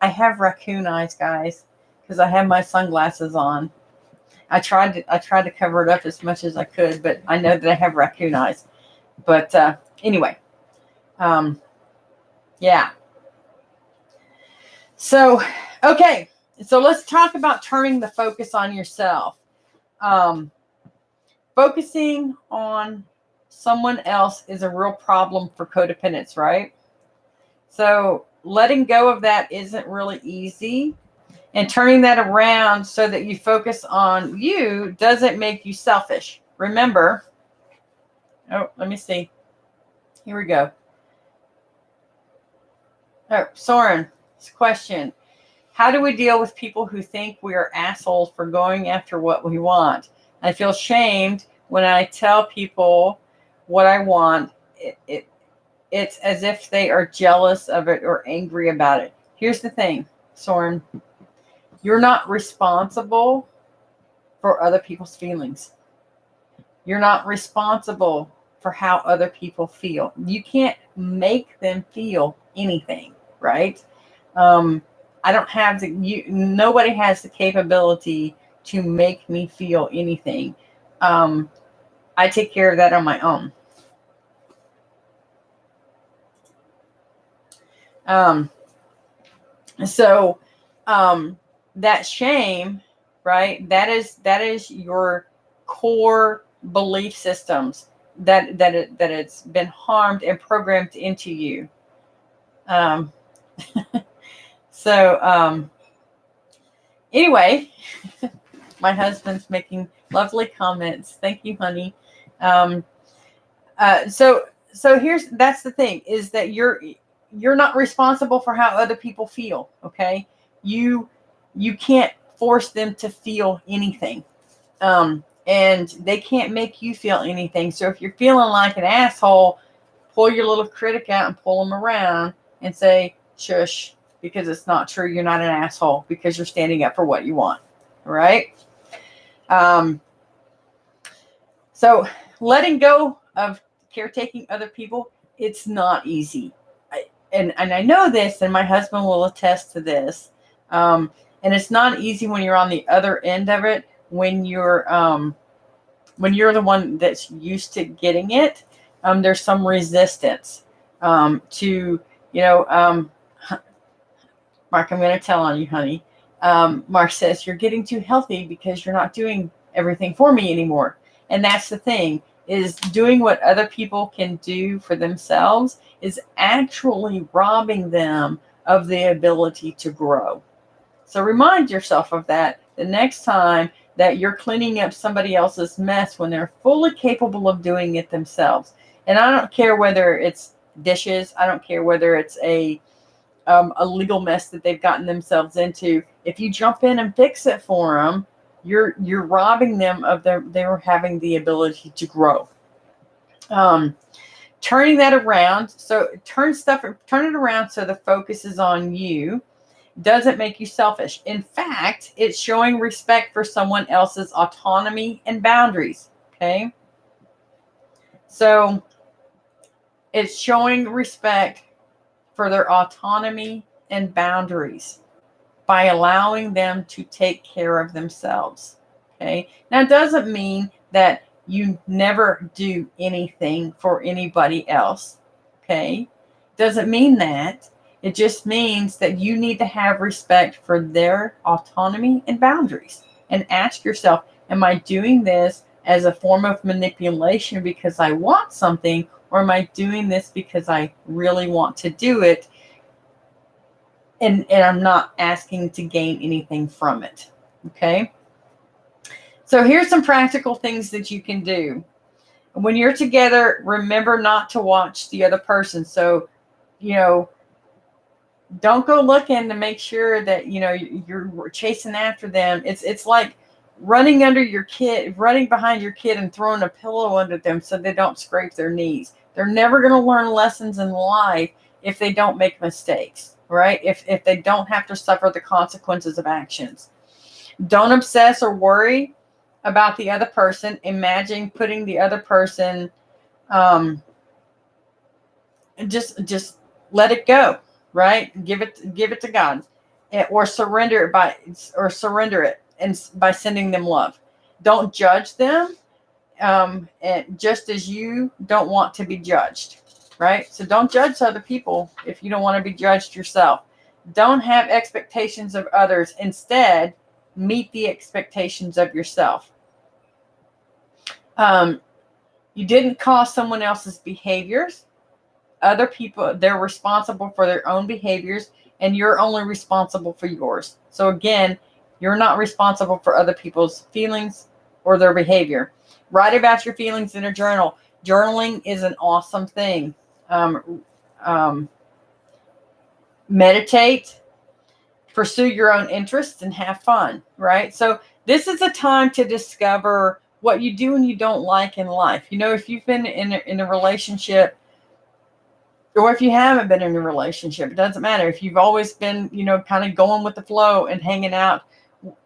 I have raccoon eyes, guys, because I have my sunglasses on. I tried to cover it up as much as I could, but I know that I have raccoon eyes. But anyway, yeah. So, okay. So let's talk about turning the focus on yourself. Focusing on someone else is a real problem for codependents, right? So letting go of that isn't really easy. And turning that around so that you focus on you doesn't make you selfish. Remember, let me see. Here we go. Oh, Soren's question. How do we deal with people who think we are assholes for going after what we want? I feel shamed when I tell people what I want. It's as if they are jealous of it or angry about it. Here's the thing, Soren. You're not responsible for other people's feelings. You're not responsible for how other people feel. You can't make them feel anything, right? I don't have nobody has the capability to make me feel anything. I take care of that on my own. So that shame, right? That is your core belief systems that it's been harmed and programmed into you. Anyway, my husband's making lovely comments. Thank you, honey. So that's the thing, is that you're not responsible for how other people feel. Okay. You can't force them to feel anything. And they can't make you feel anything. So if you're feeling like an asshole, pull your little critic out and pull them around and say, shush, because it's not true. You're not an asshole because you're standing up for what you want. All right. So letting go of caretaking other people, it's not easy. And I know this, and my husband will attest to this. And it's not easy when you're on the other end of it, when you're the one that's used to getting it. There's some resistance to, Mark, I'm going to tell on you, honey. Mark says, you're getting too healthy because you're not doing everything for me anymore. And that's the thing, is doing what other people can do for themselves is actually robbing them of the ability to grow. So remind yourself of that the next time that you're cleaning up somebody else's mess when they're fully capable of doing it themselves. And I don't care whether it's dishes. I don't care whether it's a legal mess that they've gotten themselves into. If you jump in and fix it for them, you're robbing them of their having the ability to grow. Turning that around, so turn it around so the focus is on you, doesn't make you selfish. In fact, it's showing respect for someone else's autonomy and boundaries. Okay, so it's showing respect for their autonomy and boundaries by allowing them to take care of themselves. Okay. Now, it doesn't mean that you never do anything for anybody else. Okay. Doesn't mean that. It just means that you need to have respect for their autonomy and boundaries, and ask yourself, am I doing this as a form of manipulation because I want something, or am I doing this because I really want to do it? And I'm not asking to gain anything from it. Okay. So here's some practical things that you can do. When you're together, remember not to watch the other person. So, don't go looking to make sure that, you're chasing after them. It's like running behind your kid and throwing a pillow under them so they don't scrape their knees. They're never going to learn lessons in life if they don't make mistakes. right? If they don't have to suffer the consequences of actions. Don't obsess or worry about the other person. Imagine putting the other person, just let it go, right? Give it to God, or surrender it and by sending them love. Don't judge them, and just as you don't want to be judged, right? So don't judge other people if you don't want to be judged yourself. Don't have expectations of others. Instead, meet the expectations of yourself. You didn't cause someone else's behaviors. Other people, they're responsible for their own behaviors, and you're only responsible for yours. So again, you're not responsible for other people's feelings or their behavior. Write about your feelings in a journal. Journaling is an awesome thing. Meditate, pursue your own interests, and have fun, right? So this is a time to discover what you do and you don't like in life. You know, if you've been in a relationship, or if you haven't been in a relationship, it doesn't matter. If you've always been, kind of going with the flow and hanging out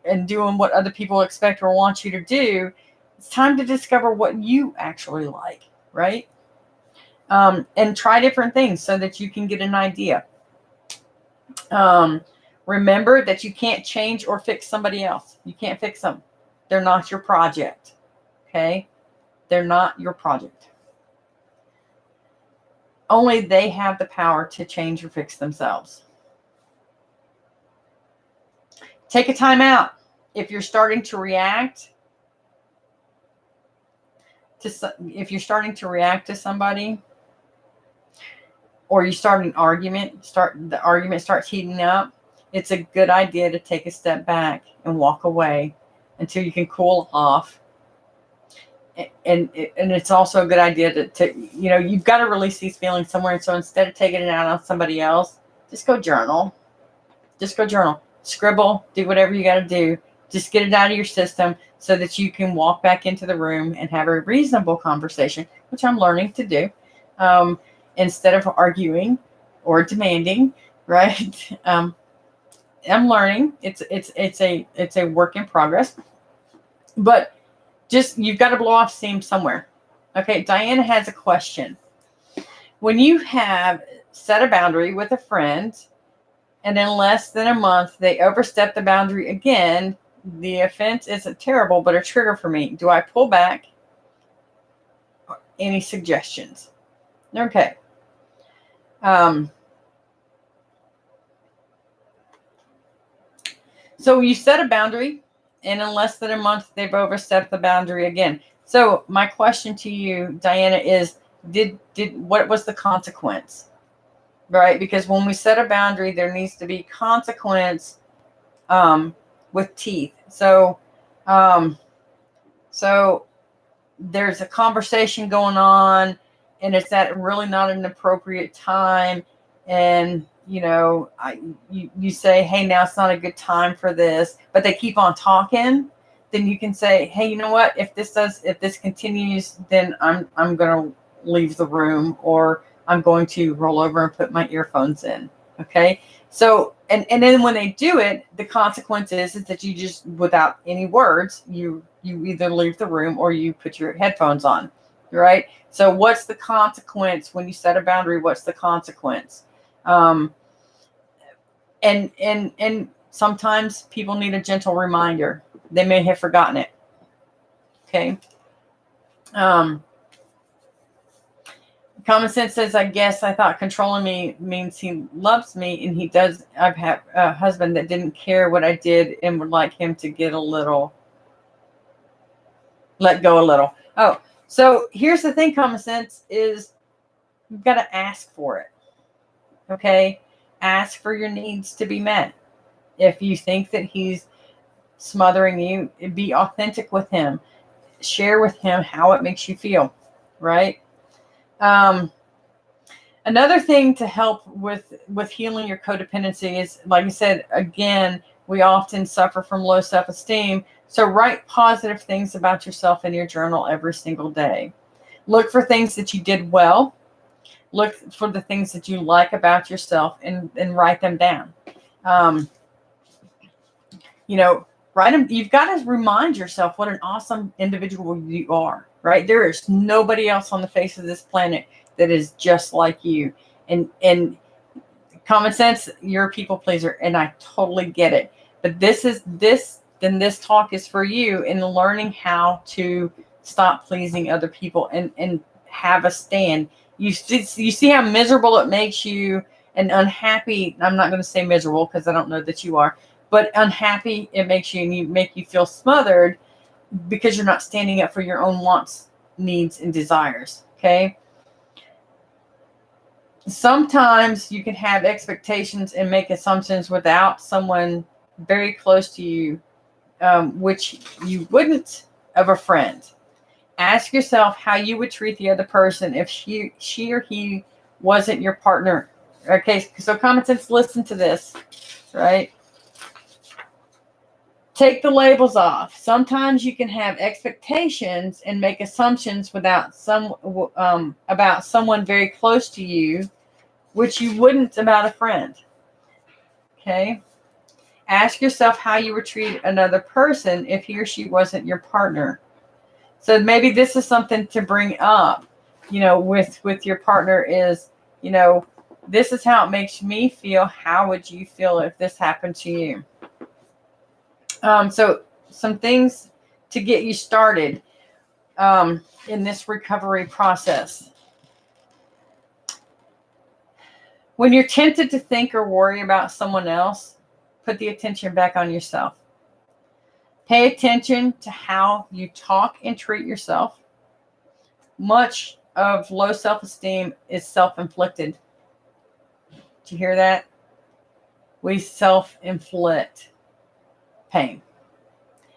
and doing what other people expect or want you to do, it's time to discover what you actually like, right? And try different things so that you can get an idea. Remember that you can't change or fix somebody else. You can't fix them. They're not your project. Okay? They're not your project. Only they have the power to change or fix themselves. Take a time out. If you're starting to react to somebody, or you start an argument, the argument starts heating up, it's a good idea to take a step back and walk away until you can cool off. And it's also a good idea to you've got to release these feelings somewhere. And so instead of taking it out on somebody else, just go journal. Scribble, do whatever you got to do. Just get it out of your system so that you can walk back into the room and have a reasonable conversation, which I'm learning to do, instead of arguing or demanding, right? I'm learning. It's a work in progress, but just, you've got to blow off steam somewhere. Okay, Diana has a question. When you have set a boundary with a friend, and in less than a month they overstep the boundary again, the offense isn't terrible, but a trigger for me. Do I pull back? Any suggestions? Okay. So you set a boundary, and in less than a month, they've overstepped the boundary again. So my question to you, Diana, is what was the consequence? Right? Because when we set a boundary, there needs to be consequence with teeth. So there's a conversation going on, and it's at really not an appropriate time, and you say, hey, now it's not a good time for this, but they keep on talking, then you can say, hey, you know what, if this continues, then I'm going to leave the room, or I'm going to roll over and put my earphones in. Okay. So, and then when they do it, the consequence is that you just, without any words, you either leave the room or you put your headphones on. Right. So what's the consequence when you set a boundary? What's the consequence? And sometimes people need a gentle reminder. They may have forgotten it. Okay. Common sense says, I guess I thought controlling me means he loves me, and he does. I've had a husband that didn't care what I did and would like him to let go a little. Oh, so here's the thing, common sense, is you've got to ask for it. Okay? Ask for your needs to be met. If you think that he's smothering you, be authentic with him. Share with him how it makes you feel, right? Another thing to help with healing your codependency is, like I said, again, we often suffer from low self-esteem. So write positive things about yourself in your journal every single day. Look for things that you did well. Look for the things that you like about yourself and write them down. You know, write them. You've got to remind yourself what an awesome individual you are, right? There is nobody else on the face of this planet that is just like you. And common sense, you're a people pleaser, and I totally get it. But this talk is for you in learning how to stop pleasing other people and have a stand. You see how miserable it makes you and unhappy. I'm not going to say miserable because I don't know that you are, but unhappy it makes you, and you make you feel smothered because you're not standing up for your own wants, needs, and desires. Okay. Sometimes you can have expectations and make assumptions without someone very close to you, which you wouldn't of a friend. Ask yourself how you would treat the other person if she or he wasn't your partner. Okay, so common sense, listen to this, right? Take the labels off. Sometimes you can have expectations and make assumptions about someone very close to you, which you wouldn't about a friend. Okay? Ask yourself how you would treat another person if he or she wasn't your partner. So maybe this is something to bring up, with your partner is, this is how it makes me feel. How would you feel if this happened to you? So some things to get you started in this recovery process. When you're tempted to think or worry about someone else, put the attention back on yourself. Pay attention to how you talk and treat yourself. Much of low self-esteem is self-inflicted. Did you hear that? We self-inflict pain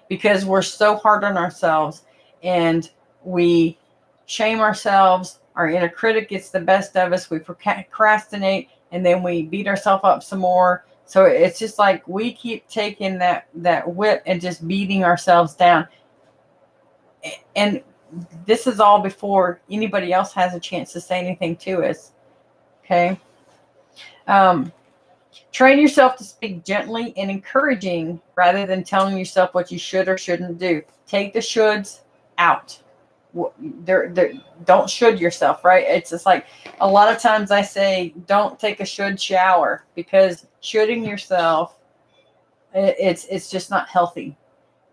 because we're so hard on ourselves and we shame ourselves. Our inner critic gets the best of us. We procrastinate and then we beat ourselves up some more. So it's just like we keep taking that whip and just beating ourselves down. And this is all before anybody else has a chance to say anything to us. Okay. Train yourself to speak gently and encouraging rather than telling yourself what you should or shouldn't do. Take the shoulds out. Don't should yourself, right? It's just like a lot of times I say, don't take a should shower because shoulding yourself, it's just not healthy,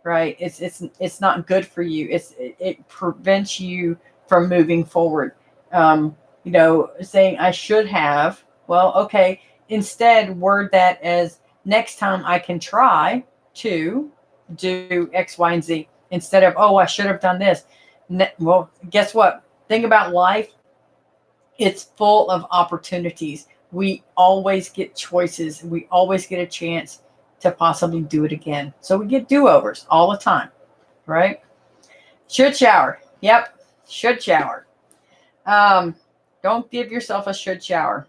right? It's not good for you. It prevents you from moving forward. Saying I should have, well, okay. Instead, word that as next time I can try to do X, Y, and Z instead of, oh, I should have done this. Well, guess what? Think about life. It's full of opportunities. We always get choices. We always get a chance to possibly do it again. So we get do-overs all the time, right? Should shower. Yep. Should shower. Don't give yourself a should shower.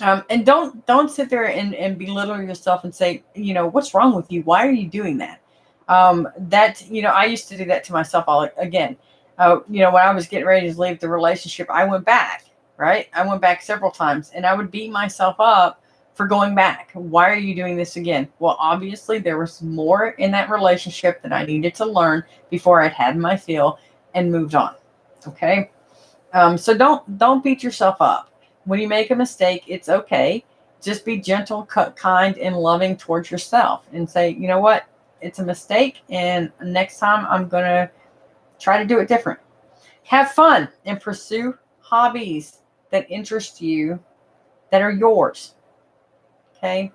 And don't sit there and belittle yourself and say, what's wrong with you? Why are you doing that? I used to do that to myself again. When I was getting ready to leave the relationship, I went back, right? I went back several times and I would beat myself up for going back. Why are you doing this again? Well, obviously there was more in that relationship that I needed to learn before I'd had my fill and moved on. Okay. So don't beat yourself up. When you make a mistake, it's okay. Just be gentle, kind, and loving towards yourself and say, you know what? It's a mistake. And next time I'm going to try to do it different. Have fun and pursue hobbies that interest you, that are yours. Okay.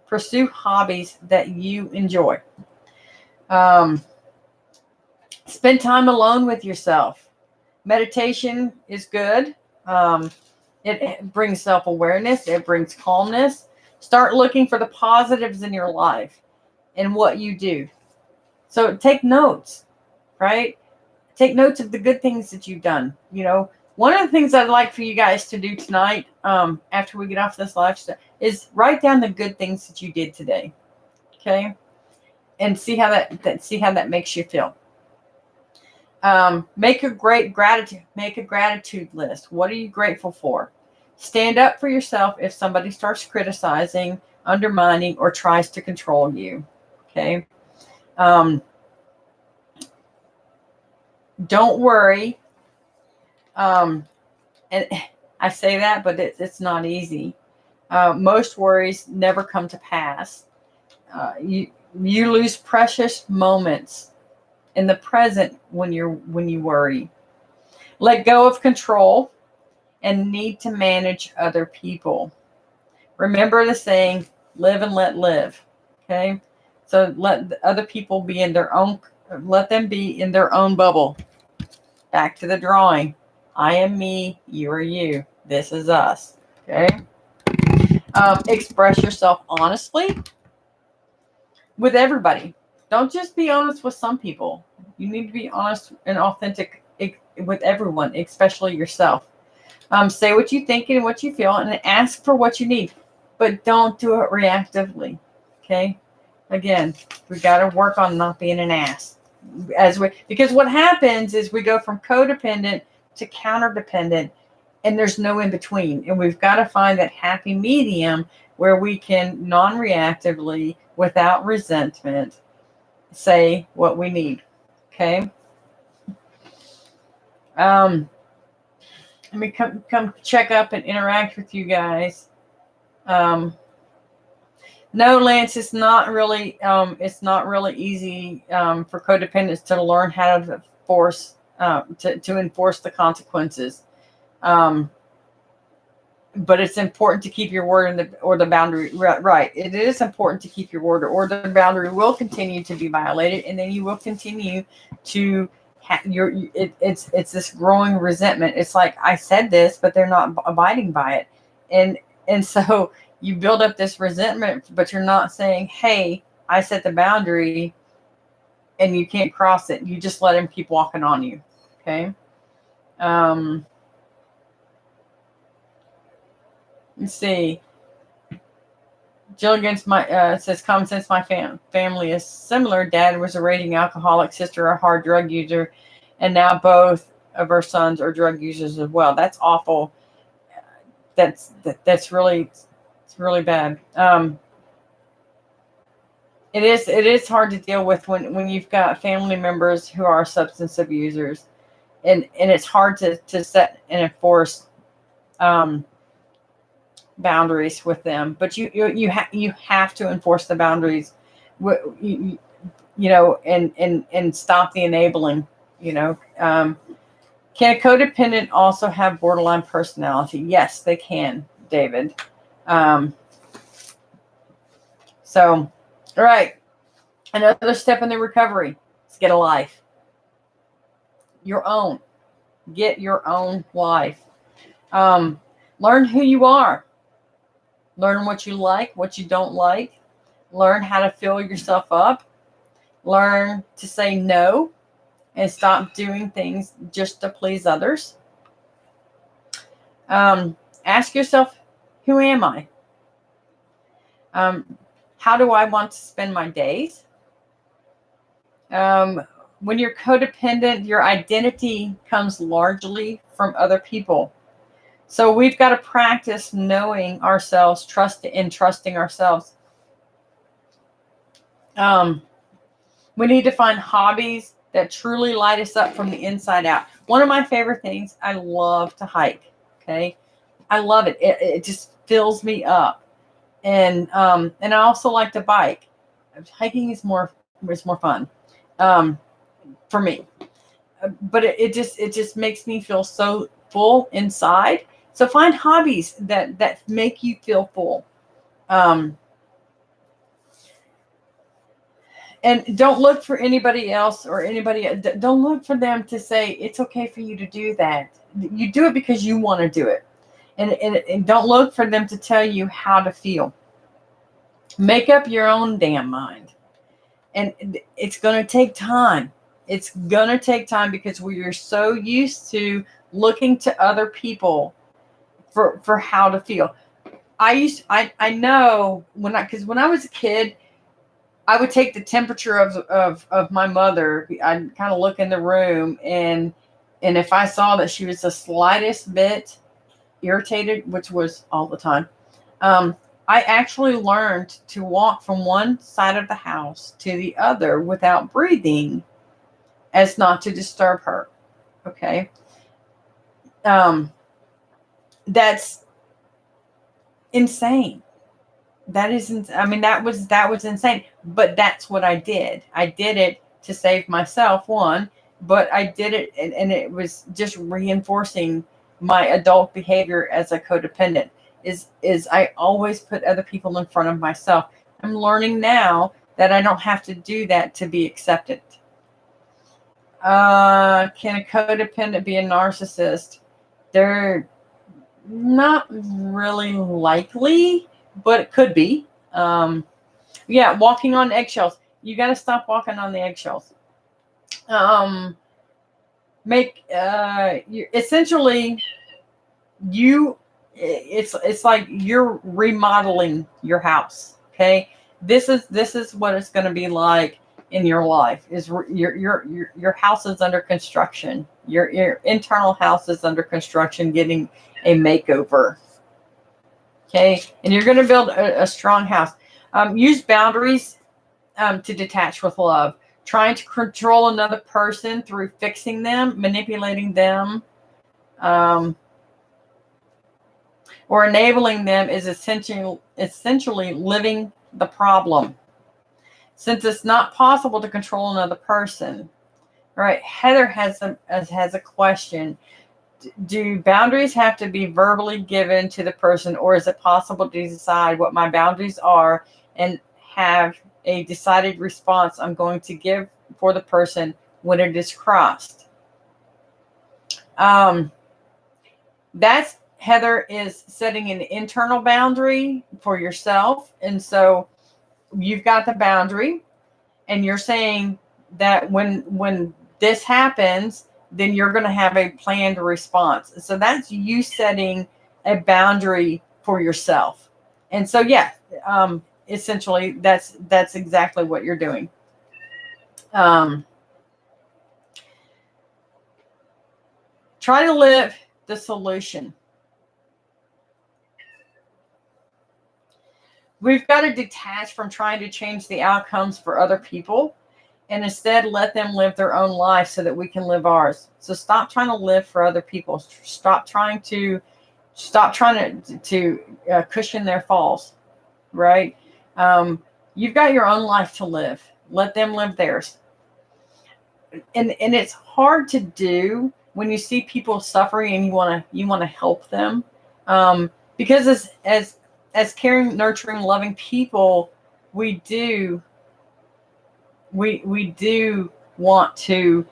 Pursue hobbies that you enjoy. Spend time alone with yourself. Meditation is good. It brings self-awareness. It brings calmness. Start looking for the positives in your life and what you do. So take notes, right? Take notes of the good things that you've done. One of the things I'd like for you guys to do tonight, after we get off this live stuff, is write down the good things that you did today. Okay. And see how that makes you feel. Make a gratitude list. What are you grateful for? Stand up for yourself if somebody starts criticizing, undermining, or tries to control you. Okay. Don't worry. And I say that, but it's not easy. Most worries never come to pass. You lose precious moments in the present when you worry. Let go of control and need to manage other people. Remember the saying, live and let live. Okay? So let other people be in their own, let them be in their own bubble. Back to the drawing. I am me, you are you. This is us. Okay? Express yourself honestly with everybody. Don't just be honest with some people. You need to be honest and authentic with everyone, especially yourself. Say what you think and what you feel and ask for what you need, but don't do it reactively. Okay? Again, we got to work on not being an ass. Because what happens is we go from codependent to counter-dependent, and there's no in between. And we've got to find that happy medium where we can non-reactively, without resentment, say what we need. Okay? Let me come check up and interact with you guys. No, Lance, it's not really easy for codependents to learn how to force to enforce the consequences. But it's important to keep your word or the boundary right. It is important to keep your word, or the boundary will continue to be violated, and then you will continue to it's this growing resentment. It's like, I said this, but they're not abiding by it, and so you build up this resentment, but you're not saying, hey, I set the boundary and you can't cross it. You just let him keep walking on you. Okay. Let's see. Jill against my says, common sense. My family is similar. Dad was a raging alcoholic, sister a hard drug user, and now both of our sons are drug users as well. That's awful. That's really, it's really bad. It is hard to deal with when you've got family members who are substance abusers, and it's hard to set and enforce boundaries with them. But you have to enforce the boundaries, and stop the enabling. Can a codependent also have borderline personality? Yes, they can, David. So, all right. Another step in the recovery is get a life. Your own. Get your own life. Learn who you are. Learn what you like, what you don't like. Learn how to fill yourself up. Learn to say no and stop doing things just to please others. Ask yourself, who am I? How do I want to spend my days? When you're codependent, your identity comes largely from other people. So we've got to practice knowing ourselves, trusting ourselves. We need to find hobbies that truly light us up from the inside out. One of my favorite things, I love to hike. Okay. I love it. It just fills me up. And I also like to bike. Hiking is more fun for me. But it just makes me feel so full inside. So find hobbies that make you feel full. And don't look for anybody else don't look for them to say it's okay for you to do that. You do it because you want to do it. And don't look for them to tell you how to feel. Make up your own damn mind. And it's going to take time. It's going to take time because we are so used to looking to other people for how to feel. I know when I was a kid, I would take the temperature of my mother. I'd kind of look in the room, and if I saw that she was the slightest bit irritated, which was all the time, I actually learned to walk from one side of the house to the other without breathing, as not to disturb her. Okay. That's insane. That isn't, I mean, that was insane, but that's what I did. I did it to save myself, one, but I did it, and it was just reinforcing my adult behavior as a codependent. Is I always put other people in front of myself. I'm learning now that I don't have to do that to be accepted. Can a codependent be a narcissist? They're not really likely, but it could be. Yeah, walking on eggshells. You got to stop walking on the eggshells. Essentially, it's like you're remodeling your house. Okay, this is what it's going to be like in your life. Is your house is under construction. Your internal house is under construction, getting a makeover. Okay, and you're going to build a strong house. Use boundaries to detach with love. Trying to control another person through fixing them, manipulating them, or enabling them is essentially living the problem. Since it's not possible to control another person. All right, Heather has a question. Do boundaries have to be verbally given to the person, or is it possible to decide what my boundaries are and have a decided response I'm going to give for the person when it is crossed? That's, Heather, is setting an internal boundary for yourself. And so you've got the boundary, and you're saying that when this happens, then you're going to have a planned response. So that's you setting a boundary for yourself. And so, yeah, essentially that's exactly what you're doing. Try to live the solution. We've got to detach from trying to change the outcomes for other people, and instead let them live their own life so that we can live ours. So stop trying to live for other people. Stop trying to cushion their falls, right? You've got your own life to live. Let them live theirs. And it's hard to do when you see people suffering and you want to help them, because as caring, nurturing, loving people, we do want to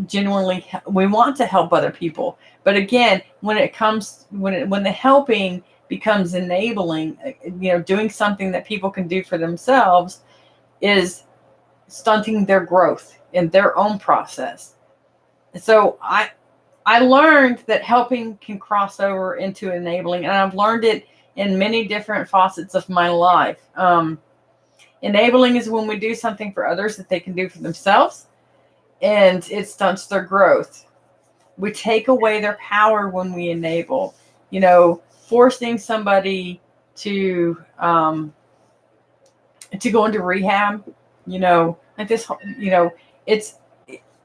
genuinely, we want to help other people. But again, when the helping becomes enabling, doing something that people can do for themselves is stunting their growth in their own process. So I learned that helping can cross over into enabling, and I've learned it in many different facets of my life. Enabling is when we do something for others that they can do for themselves, and it stunts their growth. We take away their power when we enable. Forcing somebody to go into rehab, like this, it's,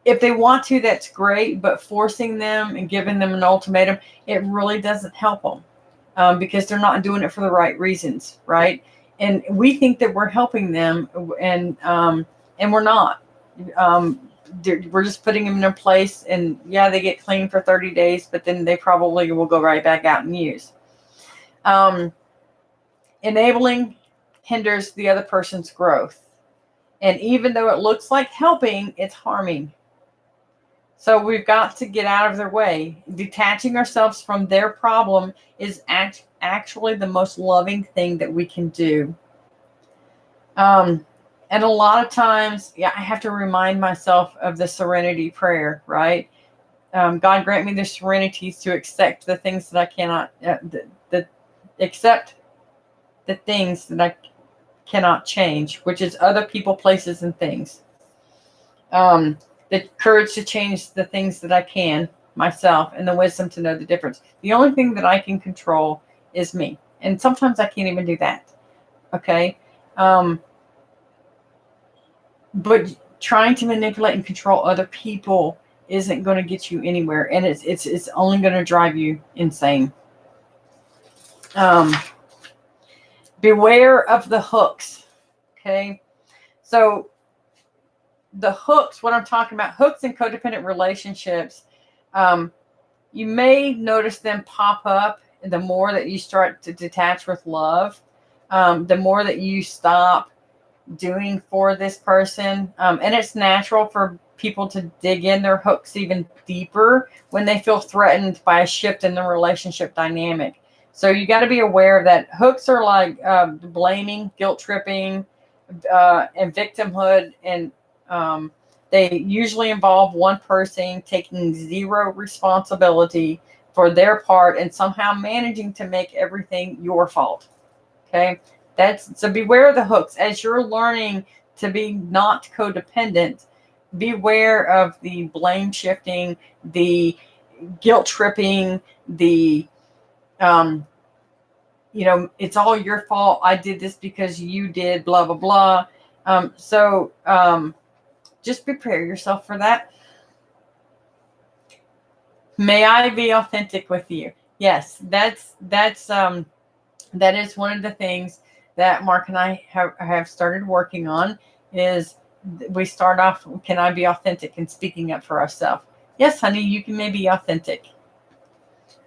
if they want to, that's great, but forcing them and giving them an ultimatum, it really doesn't help them, because they're not doing it for the right reasons, right? And we think that we're helping them, and we're not. We're just putting them in a place, and yeah, they get clean for 30 days, but then they probably will go right back out and use. Enabling hinders the other person's growth. And even though it looks like helping, it's harming. So we've got to get out of their way. Detaching ourselves from their problem is actually the most loving thing that we can do. And a lot of times, I have to remind myself of the serenity prayer, right? God grant me the serenity to accept the things that I cannot, accept the things that I cannot change, which is other people, places, and things. The courage to change the things that I can myself, and the wisdom to know the difference. The only thing that I can control is me. And sometimes I can't even do that. Okay. But trying to manipulate and control other people isn't going to get you anywhere. And it's only going to drive you insane. Beware of the hooks. Okay. So the hooks, what I'm talking about, hooks in codependent relationships, you may notice them pop up the more that you start to detach with love, the more that you stop doing for this person. And it's natural for people to dig in their hooks even deeper when they feel threatened by a shift in the relationship dynamic. So you got to be aware of that. Hooks are like blaming, guilt tripping, and victimhood, and they usually involve one person taking zero responsibility for their part and somehow managing to make everything your fault. Okay, so beware of the hooks as you're learning to be not codependent. Beware of the blame shifting, the guilt tripping, the it's all your fault. I did this because you did blah blah blah. So just prepare yourself for that. May I be authentic with you? Yes, that is one of the things that Mark and I have started working on. Is we start off, can I be authentic and speaking up for ourselves? Yes, honey, you can maybe be authentic.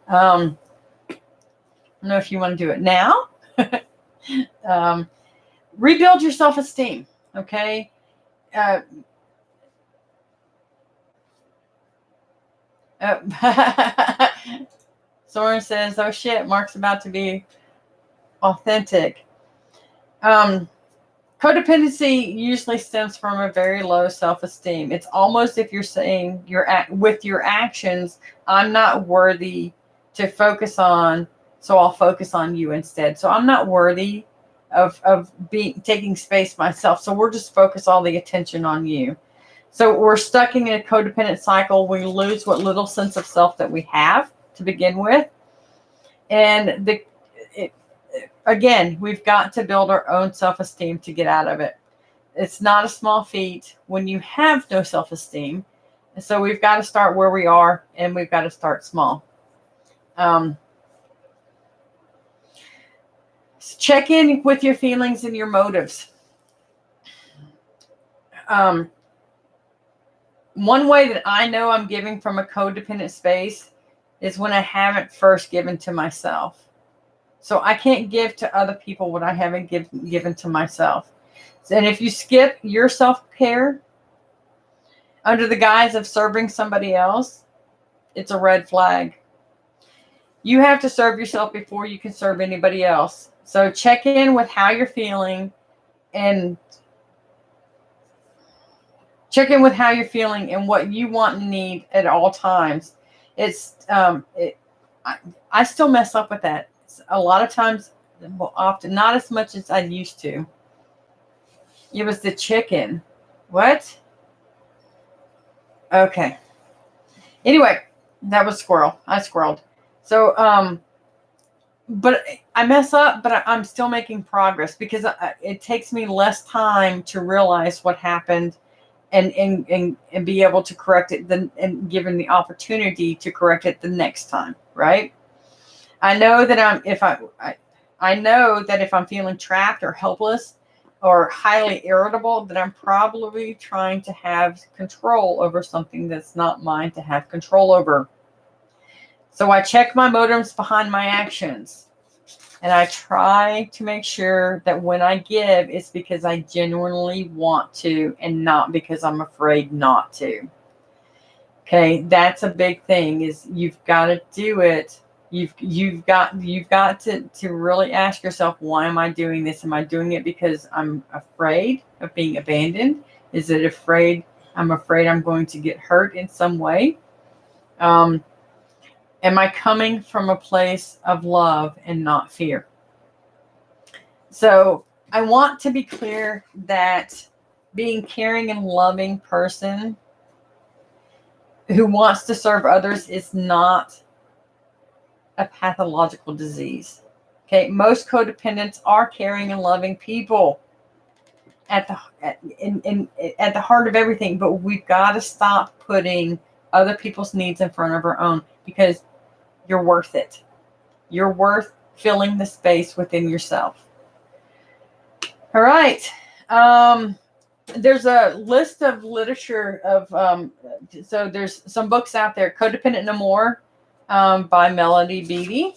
I don't know if you want to do it now. Rebuild your self-esteem. Okay. Soren says, oh shit, Mark's about to be authentic. Codependency usually stems from a very low self-esteem. It's almost if you're saying with your actions, I'm not worthy to focus on, so I'll focus on you instead. So I'm not worthy of taking space myself. So we'll just focus all the attention on you. So we're stuck in a codependent cycle. We lose what little sense of self that we have to begin with. And again, we've got to build our own self-esteem to get out of it. It's not a small feat when you have no self-esteem. And so we've got to start where we are, and we've got to start small. Check in with your feelings and your motives. One way that I know I'm giving from a codependent space is when I haven't first given to myself. So I can't give to other people what I haven't given to myself. And if you skip your self-care under the guise of serving somebody else, it's a red flag. You have to serve yourself before you can serve anybody else. So check in with how you're feeling and what you want and need at all times. I still mess up with that. A lot of times, well, often, not as much as I used to. It was the chicken. What? Okay. Anyway, that was squirrel. I squirreled. So, but I mess up, but I'm still making progress because it takes me less time to realize what happened and be able to correct it and given the opportunity to correct it the next time, right? I know that I know that if I'm feeling trapped or helpless or highly irritable, that I'm probably trying to have control over something that's not mine to have control over. So I check my motives behind my actions. And I try to make sure that when I give, it's because I genuinely want to and not because I'm afraid not to. Okay, that's a big thing, is you've got to do it. You've got to really ask yourself, why am I doing this? Am I doing it because I'm afraid of being abandoned? Is it I'm afraid I'm going to get hurt in some way? Am I coming from a place of love and not fear? So I want to be clear that being caring and loving person who wants to serve others is not a pathological disease. Okay, most codependents are caring and loving people at the heart of everything, but we've got to stop putting other people's needs in front of our own, because you're worth it. You're worth filling the space within yourself. All right. There's a list of literature of, so there's some books out there. Codependent No More by Melody Beattie.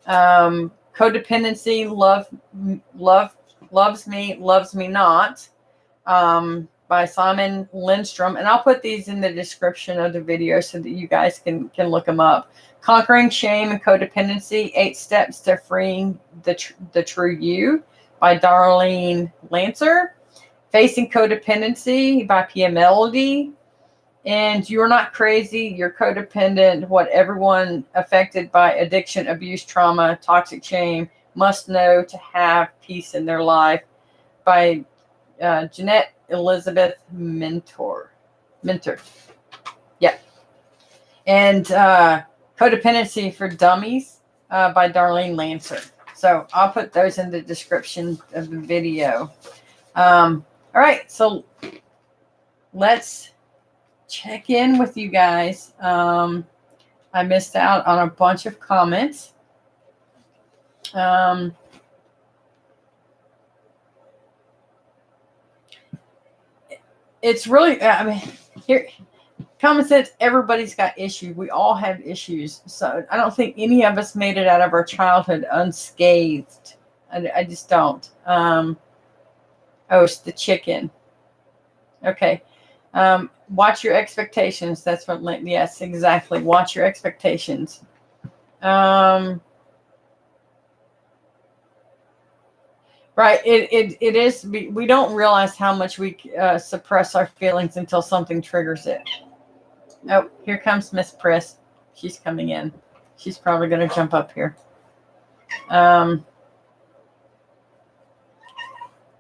Codependency, Loves Me Not by Simon Lindstrom. And I'll put these in the description of the video so that you guys can look them up. Conquering Shame and Codependency, 8 Steps to Freeing the True You by Darlene Lancer. Facing Codependency by Pia Melody. And You're Not Crazy, You're Codependent, What Everyone Affected by Addiction, Abuse, Trauma, Toxic Shame Must Know to Have Peace in Their Life by Jeanette Elizabeth Mentor. Yeah. And Codependency for Dummies by Darlene Lancer. So I'll put those in the description of the video. All right, so let's check in with you guys. I missed out on a bunch of comments. It's really, I mean, here, common sense, everybody's got issues. We all have issues. So I don't think any of us made it out of our childhood unscathed. I just don't. Oh, it's the chicken. Okay. Watch your expectations. That's what, yes, exactly. Watch your expectations. Right. It is. We don't realize how much we suppress our feelings until something triggers it. Oh, here comes Miss Priss. She's coming in. She's probably going to jump up here.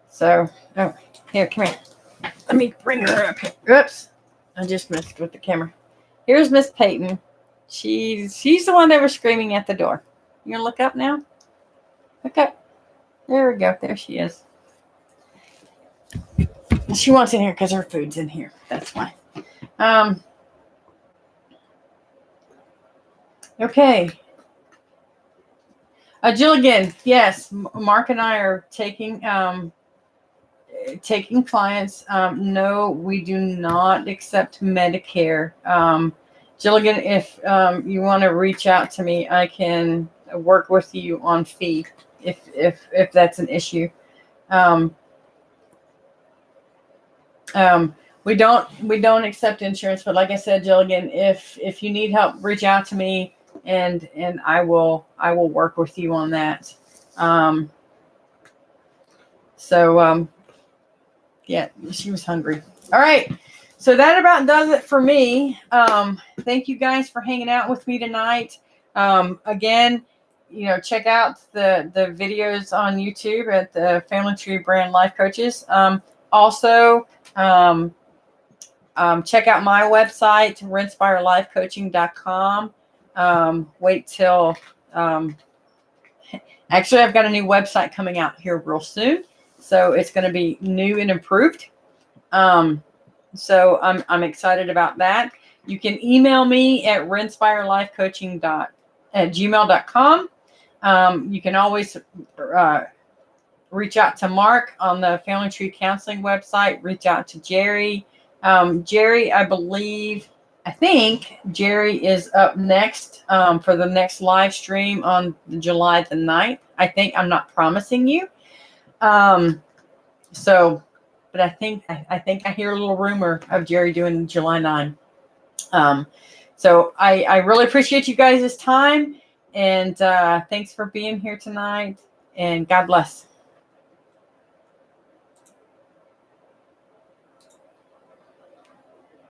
So, oh, here, come here. Let me bring her up here. Oops. I just messed with the camera. Here's Miss Peyton. She's the one that was screaming at the door. You going to look up now? Okay. There we go. There she is. She wants in here because her food's in here. That's why. Okay. Jill again. Yes, Mark and I are taking clients. No, we do not accept Medicare. Jilligan, if you want to reach out to me, I can work with you on fee if that's an issue. We don't accept insurance, but like I said, Jilligan, if you need help, reach out to me and I will work with you on that. Yeah, she was hungry. All right. So that about does it for me. Thank you guys for hanging out with me tonight. Again, check out the videos on YouTube at the Family Tree Brand Life Coaches. Also, check out my website, rinspirelifecoaching.com. Wait till, actually, I've got a new website coming out here real soon. So it's going to be new and improved. So I'm excited about that. You can email me at rinspirelifecoaching@gmail.com. You can always reach out to Mark on the Family Tree Counseling website. Reach out to Jerry. Jerry, I think Jerry is up next for the next live stream on July the 9th. I'm not promising you. But I think I hear a little rumor of Jerry doing July 9. So I really appreciate you guys' time, and thanks for being here tonight, and God bless.